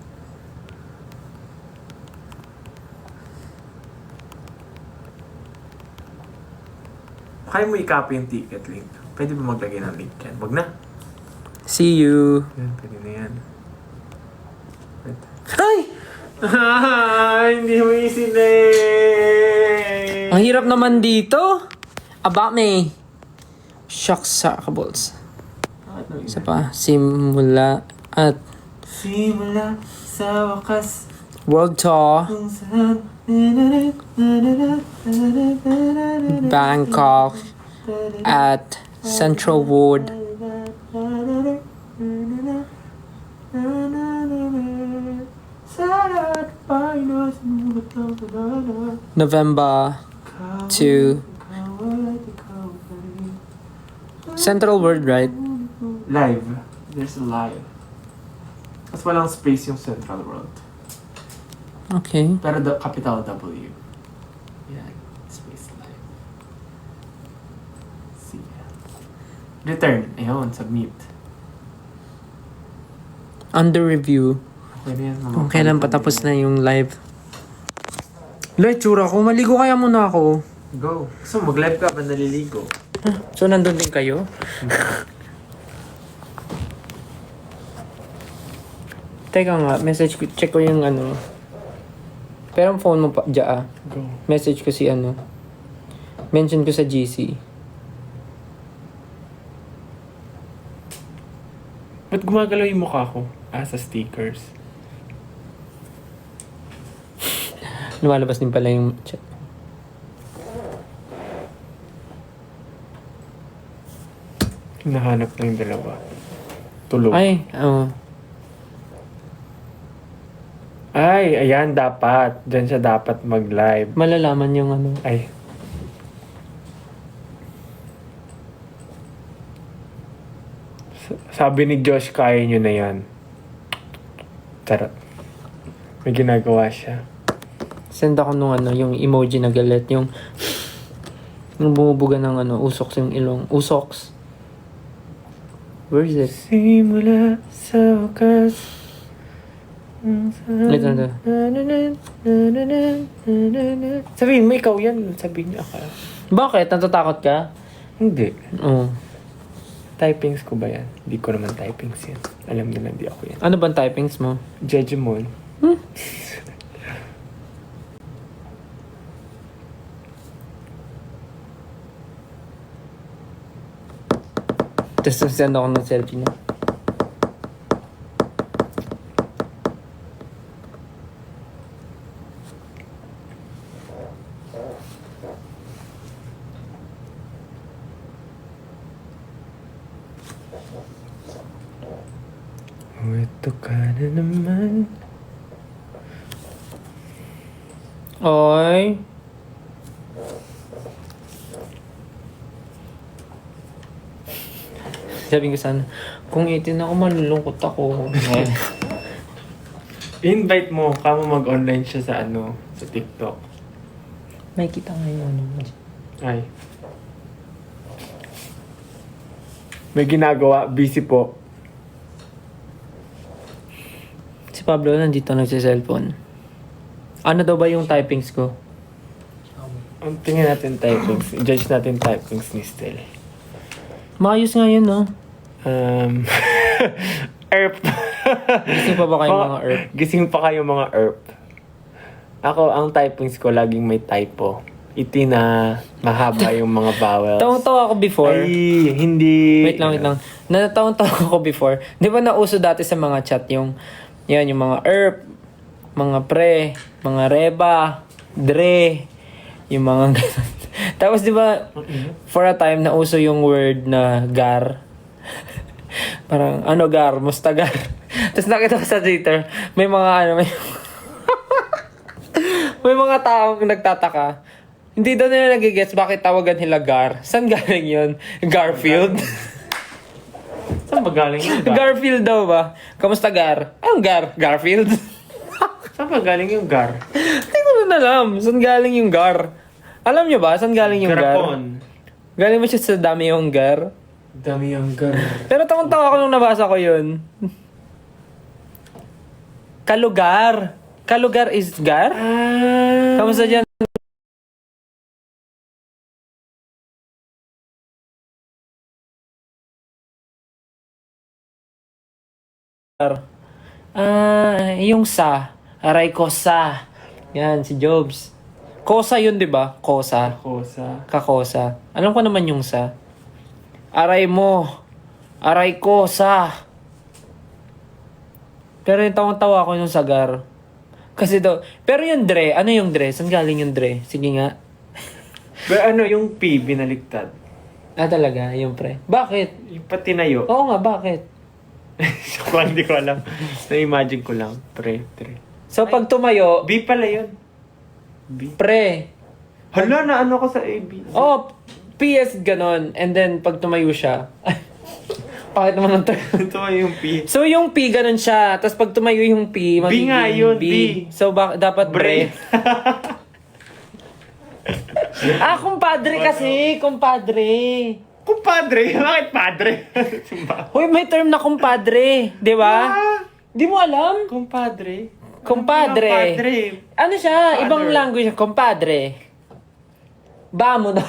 Kaya mo i-copy yung ticket link. Pwede ba maglagay ng link yan? Wag na. See you. Yan, pwede na yan. Wait. Ay! Hindi mo isinay! Ang hirap naman dito. About me. Shucks sa kabols. Isa pa. Simula at Simula sa wakas World Tour kung saan Bangkok at Central Wood November 2 Central World, right? Live. There's a live. Mas walang space yung Central World. Okay. Pero capital W. Yan. Space live. See. Return. Ayun, submit. Under review. Pwede yan. Kung kailan patapos na yung live. Lechura ko. Maligo kaya muna ako. Go. So, mag-live ka ba naliligo? So, nandun din kayo? Teka nga, message ko, check ko yung ano. Pero ang phone mo pa, dyan Go. Message ko si ano. Mention ko sa GC. Ba't gumagalaw yung mukha ko? Sa stickers. Lumalabas din pala yung chat. Hinahanap na yung dalawa. Tulog. Ay, oo. Ay, ayan, dapat. Diyan siya dapat mag-live. Malalaman yung ano. Ay. Sabi ni Josh, kaya nyo na yan. Charot. May ginagawa siya. Send ako nung ano, yung emoji na galit. Yung bumubuga ng ano, usoks yung ilong. Usoks. Where is it? Simula sa wakas. Ito. Sabihin mo, ikaw yan. Sabihin niya ka. Bakit? Natatakot ka? Hindi. Oo. Typings ko ba yan? Hindi ko naman typings yan. Alam nila hindi ako yan. Ano bang typings mo? Jejemon. Tapos send ako ng selfie na. Ito ka na naman. Oy. Sabi ko sana, kung 18 ako, malulungkot ako. Invite mo, kamo mag-online siya sa sa TikTok. May kita ngayon. Ay. May ginagawa, busy po. Si Pablo nandito nagsiselfone. Ano daw ba yung typings ko? Ang tingin natin typings. Judge natin typings ni Stel. Maayos nga yun, no? Erp. Gising pa ba kayo mga ERP? Gising pa kayo mga ERP. Ako, ang typings ko laging may typo. Iti na mahaba yung mga vowels. Tawang-tawa ako before. Ay, hindi. Wait lang. Natawang-tawa ako before. Di ba nauso dati sa mga chat yung mga ERP, mga pre, mga reba, dre, yung mga ganun. Tapos di ba, for a time, nauso yung word na gar. Parang, gar, mustagar. Tapos nakita ko sa Twitter, may mga may mga taong nagtataka. Hindi daw nila nagigets bakit tawagan nila gar. Saan galing yun? Garfield? Saan ba galing yung gar? Garfield daw ba? Kamusta gar? Anong gar? Garfield? Saan ba galing yung gar? Hindi ko na alam. Saan galing yung gar? Alam nyo ba? Saan galing yung gar? Garapon. Galing ba siya sa dami yung gar? Dami yung gar. Pero tawang-tawa ako nung nabasa ko yun. Kalugar. Kalugar is gar? Kamusta dyan? Yung sa. Aray ko sa. Yan, si Jobs. Kosa yun, di ba? Kosa. Kosa. Kakosa. Alam ko naman yung sa. Aray mo. Aray ko sa. Pero yung tawang-tawa ko yung sagar. Kasi daw, pero yung dre, ano yung dre? Saan galing yung dre? Sige nga. Pero yung P, binaligtad. Talaga, yung pre. Bakit? Yung patinayo. Oo nga, bakit? Hindi ko alam. Na-imagine ko lang. Pre. So, pag tumayo, B pala yun. B. pre. Hala, na ko sa AB. Oh, PS ganon. And then, pag tumayo siya, bakit naman ang Ito yung P. So, yung P, ganun siya. Tapos, pag tumayo yung P, magiging nga yun, B. B. So, dapat Bre. kumpadre kasi. Kumpadre. Kumpadre? Bakit padre? Hoy, may term na kumpadre. Di ba? Di mo alam? Kumpadre? Kumpadre. Kumpadre. Ano siya? Father. Ibang language siya. Kumpadre. Bamo na.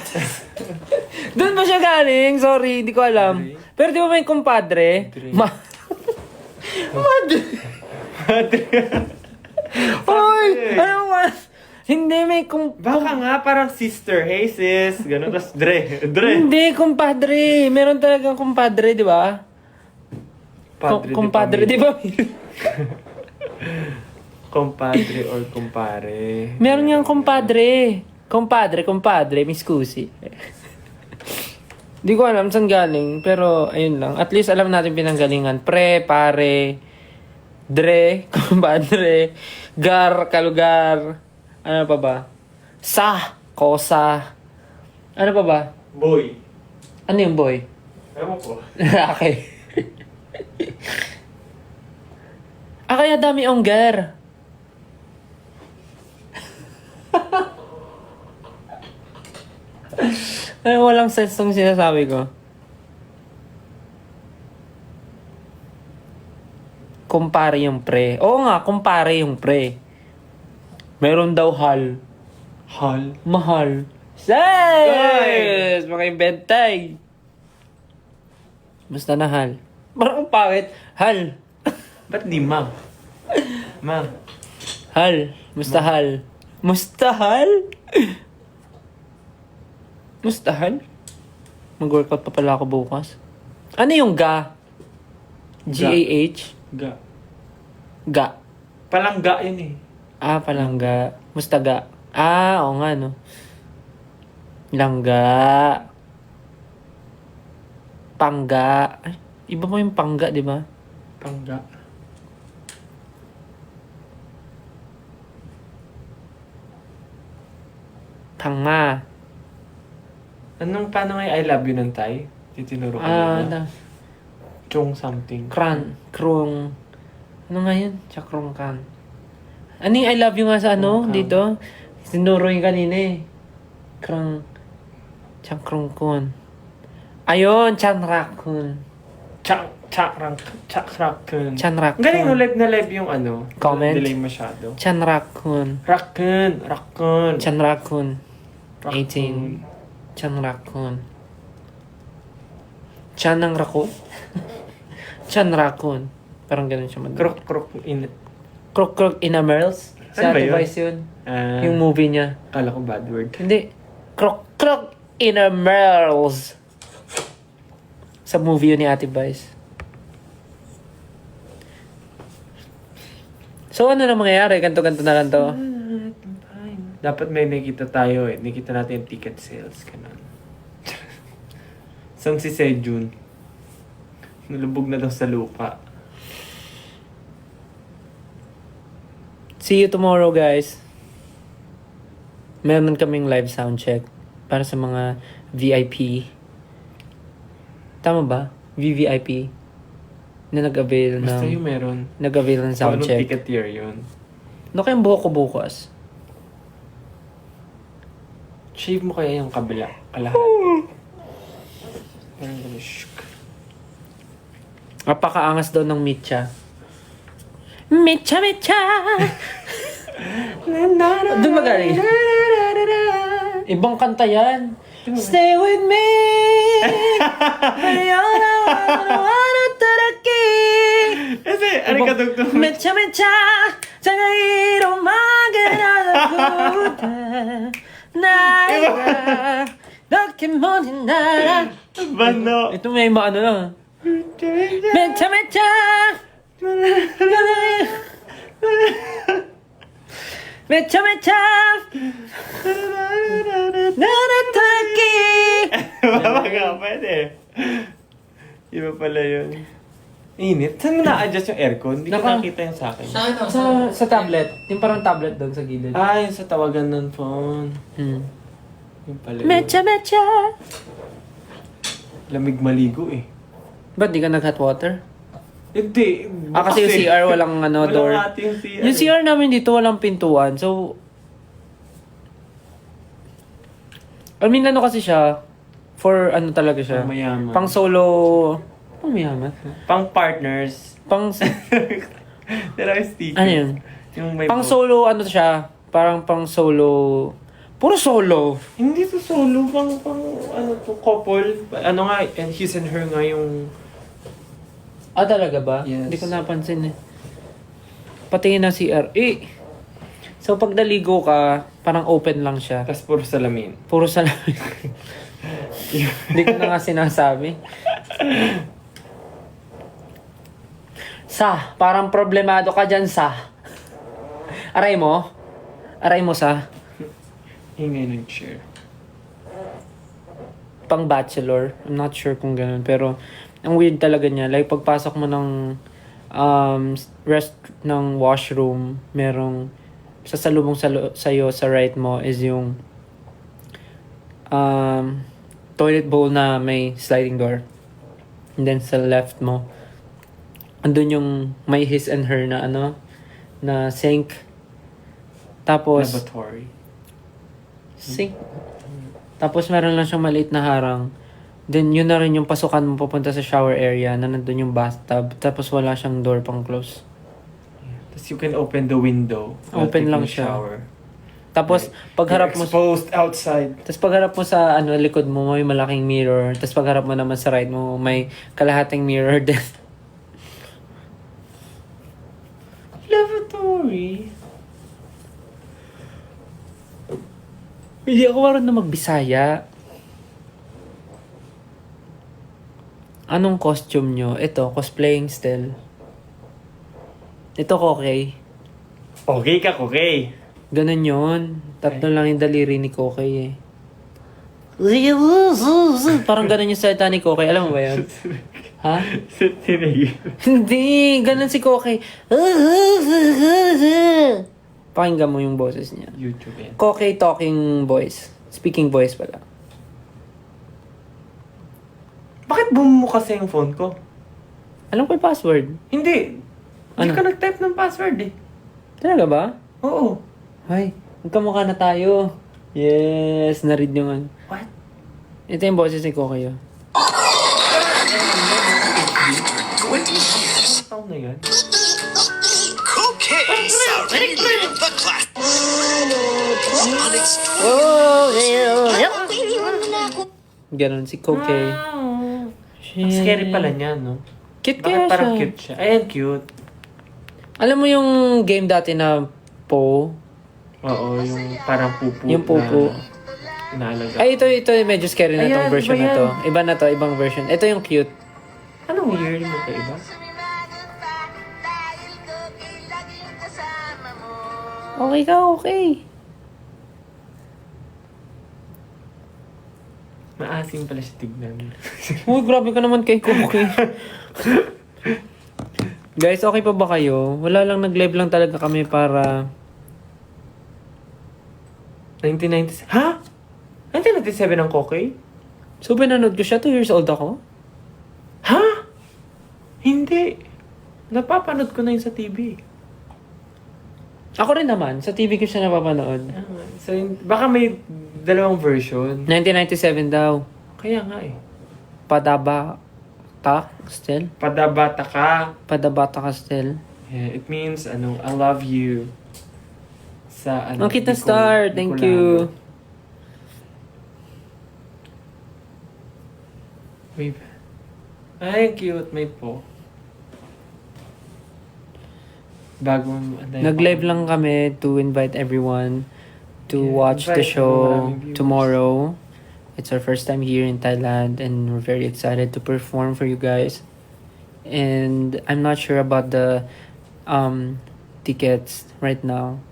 Doon ba siya galing? Sorry, hindi ko alam. Pero di ba may kumpadre? Madre. Hoy! Ano ba? Hindi may Baka nga parang sister. Hey sis. Ganun. Tapos Dre. Hindi, kumpadre. Meron talagang kumpadre, di ba? Kumpadre, di ba? Kumpadre or kumpare. Meron niyang kumpadre. Kumpadre, Miss Kusi. Di ko alam saan galing, pero ayun lang. At least alam natin pinanggalingan. Pre, pare, dre, kumpadre, gar, kalugar, ano pa ba? Sa, kosa, ano pa ba? Boy. Ano yung boy? Ewan ko. Lalaki. Kaya dami ang gar. Ay, walang sense tong sinasabi ko. Kumpare yung pre. Oo nga, kumpare yung pre. Meron daw hal. Hal. Mahal. Yes! Mga inventay. Basta na hal. Parang pangit. Hal. Ba't di ma'am? Ma'am. Hal. Mustahal. Mustahal? Mustahal? Mag-workout pa pala ako bukas. Ano yung ga? G-A-H? Ga. Ga. Palangga yun eh. Palangga. Mustaga. Oo nga, no. Langga. Pangga. Ay, iba mo yung pangga, di ba? Pangga. Tanga. Paano nga yung I love you ng Thai? Titinuro ko na. Chong something. Krong. Ano nga yun? Chakrong kan. Ano yung I love you nga sa ano? Krong kan. Dito? Sinuro yung kanina eh. Chakrong kun. Ayun, chanrakun. Chakrakun. Chanrakun. Galing no, live na live yung ano. Comment? Delay masyado. Chanrakun. Rakun. Chanrakun. Rakun. 18. Chanrakun. Chanang rakun? Chanrakun. Parang ganun siya mag- Krok in. Krok Inamerls. Si Ano ba Ate yun? Vice yun. Ah, Yung movie niya. kala ko bad word. Hindi. Krok Inamerls. Sa movie yun ni Ate Vice. So ano na mangyayari? Ganto-ganto na lang to. Dapat may nakita tayo eh. Nakita natin yung ticket sales. Ganun. Saan si Sejun? Nalubog na daw sa lupa. See you tomorrow, guys. Meron kaming live sound check para sa mga VIP. Tama ba? VVIP na nag-avail Basta ng yung meron. nag-avail ng sound Anong check. ticket year yun? No kayong buhok ko bukas. Shave mo kaya yung kabila. Kalahati. Parang gano'n. Shuk. Napakaangas daw ng Mitcha. Mitcha! Doon magaling. Ibang kanta yan. Stay with me. Kasi, ano ka dugtong? Mitcha! 장애로 막으라고 나이가 그렇게 먼 나라. Bano. Ito may ano lang. Mecha. Mecha. 나나타키. Baba ka, pwede. Iba pala yun. Init. Saan mo na-adjust yung aircon? Hindi ko Naka- nakita yung sa akin. Sa tablet. Yung parang tablet doon sa gilid. Ah, yung sa tawagan ng phone. Yung pala yun. Mecha. Lamig maligo eh. Ba't di ka nag-hot water? Hindi. Kasi yung CR walang ano, Walang door. ating CR. Yung CR namin dito walang pintuan. So, I mean, ano kasi siya, for ano talaga siya. Pang mayaman. Pang solo, pang mayaman. Pang partners. Pang, Pero yung sticker. ano yun? Yung may Pang solo, ano siya, parang pang solo, puro solo. Hindi to solo. Pang ano to, couple. Ano nga, and his and her nga yung... Ah, talaga ba? Yes. Hindi ko napansin eh. Patingin ng CR. So, pag naligo ka, parang open lang siya. Tapos puro salamin. Puro salamin. Hindi ko na nga sinasabi. Parang problemado ka dyan, Aray mo? Aray mo, Ingay ng chair. Pang bachelor. I'm not sure kung ganun. Pero, ang weird talaga niya. Like, pagpasok mo ng rest ng washroom, merong sasalubong sa'yo sa right mo is yung toilet bowl na may sliding door. And then sa left mo, andun yung may his and her na ano, na sink. Tapos, Laboratory. sink. Tapos meron lang siyang maliit na harang. Then yun na rin yung pasukan mo papunta sa shower area na nandun yung bathtub. Tapos wala siyang door pang close. Tapos you can open the window. while Open lang taking a siya. shower. Tapos pagharap mo Exposed outside. tapos pagharap mo sa ano likod mo may malaking mirror. Tapos pagharap mo naman sa right mo may kalahating mirror din. Lavatory. Hindi ako marunong magbisaya. Anong costume nyo? Ito, cosplaying still. Ito, okay. Okay ka, okay. Ganun yun. Tatlo lang yung daliri ni Kokey eh. Parang ganun yung salita ni Kokey. Alam mo ba yun? Ha? Tinigil. Hindi. Ganun si Kokey. Pakinggan mo yung boses niya. YouTube yan. Koke talking voice. Speaking voice pala. Bakit bumumo kasi yung phone ko? Alam ko yung password. Hindi. Hindi Ano? ka nag-type ng password eh. Talaga ba? Oo. Ay, magkamukha na tayo. Yes, na-read yung ano. What? Ito yung boses ni Koke. Oh. Anong taon na yan? Okay, surrender the class. Ganon si Koke. Ang scary pala niya, no? Cute Bakit kaya parang siya. cute siya? Ayan, cute. Alam mo yung game dati na Po? Oo, yung parang pupu. Yung pupu. Na inaalaga. Ay, ito medyo scary na Ayan, tong version iba na to. yan. Iba na to, ibang version. Ito yung cute. Anong year mo ka iba? Okay ka, okay. Maasim pala siya tignan. Uy, grabe ka naman kay Koke. Guys, okay pa ba kayo? Wala lang, nag-live lang talaga kami para... 1997. Ha? 1997 ang Koke? So, pinanood ko siya. 2 years old ako. Ha? Hindi. Napapanood ko na yun sa TV. Ako rin naman. Sa TV ko siya napapanood. So, baka may dalawang version. 1997 daw. Kaya nga eh. Padabata still? Padabata ka. Padabata ka still. Yeah, it means, I love you. Sa, Ang cute na star. Thank you. Wait. Ay, cute. May po. Bagong... Nag-live lang kami to invite everyone to Yeah, watch the invite show maraming viewers. tomorrow. It's our first time here in Thailand and we're very excited to perform for you guys. And I'm not sure about the tickets right now.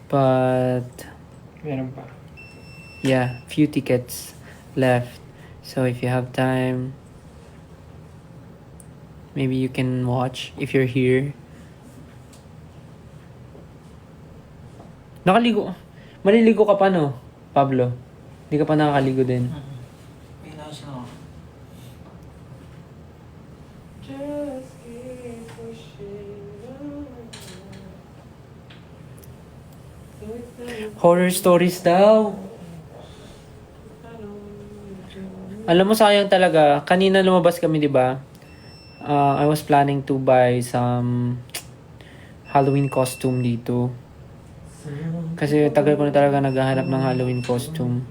But Meron pa. yeah, few tickets left. So if you have time, maybe you can watch if you're here. Nakaligo. Maliligo ka pa, no, Pablo? Hindi ka pa nakakaligo din. Pinas na ako. Just keep pushing on. Horror stories daw. Alam mo, sayang talaga. Kanina lumabas kami, di ba? I was planning to buy some Halloween costume dito. Kasi tagal ko na talaga naghahanap ng Halloween costume.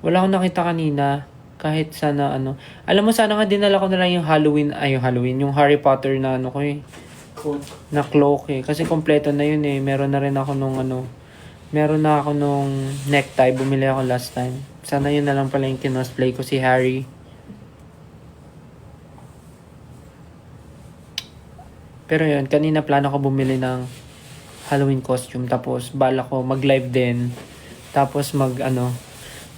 Wala akong nakita kanina. Kahit sana ano. Alam mo, sana nga dinala ko na lang yung Halloween, yung Harry Potter na ano ko eh. Na cloak eh. Kasi kompleto na yun eh. Meron na rin ako nung meron na ako nung necktie. Bumili ako last time. Sana yun na lang pala yung kinosplay ko si Harry. Pero yun, kanina plano ko bumili ng Halloween costume. Tapos bala ko mag-live din. Tapos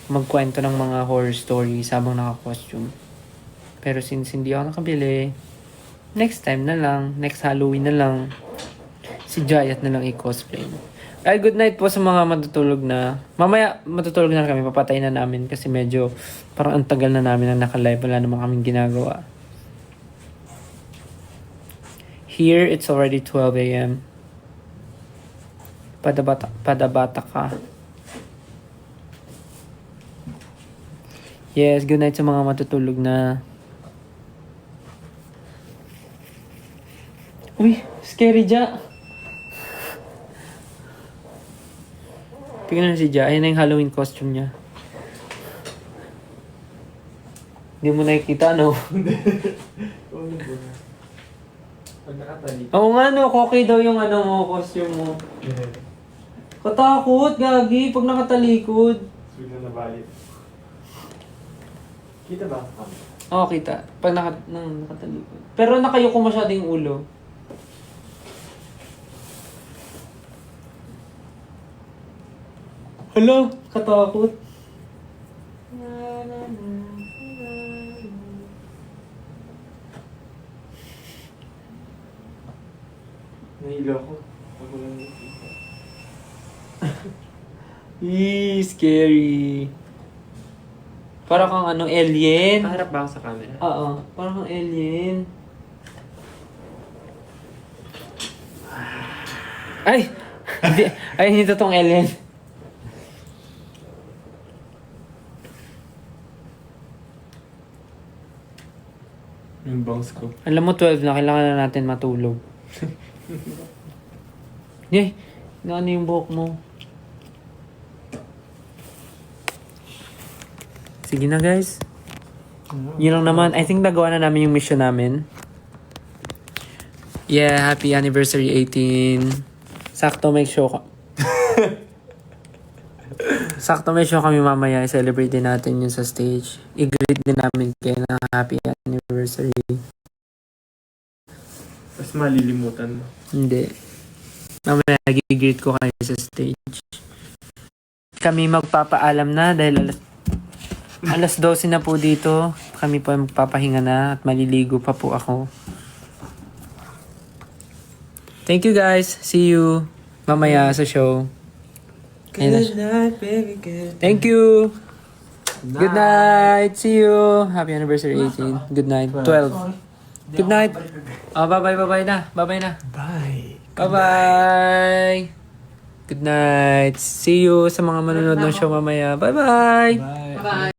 magkwento ng mga horror stories habang naka-costume. Pero since hindi ako nakabili, next time na lang, next Halloween na lang, si Jayat na lang i-cosplay. Ay, good night po sa mga matutulog na. Mamaya, matutulog na kami. Papatay na namin kasi medyo parang ang tagal na namin na naka-live. Wala naman kaming ginagawa. Here, it's already 12 a.m. Padabata ka. Yes, good night sa mga matutulog na. Uy, scary Ja. Tingnan si Ja. Ayan na yung Halloween costume niya. Hindi mo nakikita, no? Pag nakatali. Oo nga, no. Okay daw yung costume mo. Katakot, gagi. Pag nakatalikod. Bigla na balik. Kita ba? Oo, kita. Pag nakatalikod. Pero nakayuko masyado yung ulo. Hala, katakot. Nahilo ko. Ako lang nakita. Eee, scary. Para kang ano, alien. Paharap ba ako sa camera? Oo, parang kang alien. Ay! Hindi, ay, hindi totoong alien. Yung bangs ko. Alam mo, 12 na, kailangan na natin matulog. Yay! Ano yung buhok mo? Sige na, guys. Yun lang naman. I think nagawa na namin yung mission namin. Yeah, happy anniversary 18. Sakto may show ka. Sakto may show kami mamaya. I-celebrate din natin yun sa stage. I-greet din namin kayo na happy anniversary. Mas malilimutan mo. Hindi. Mamaya nag-greet ko kayo sa stage. Kami magpapaalam na dahil alas 12 na po dito. Kami po magpapahinga na at maliligo pa po ako. Thank you guys. See you mamaya sa show. Good night, baby, good. Thank you. Good night. See you. Happy anniversary 18. Good night. 12. Good night. Oh, bye-bye, bye-bye na. Bye-bye na. Bye. Bye-bye. Good night. See you sa mga manonood ng show mamaya. Bye-bye. Bye.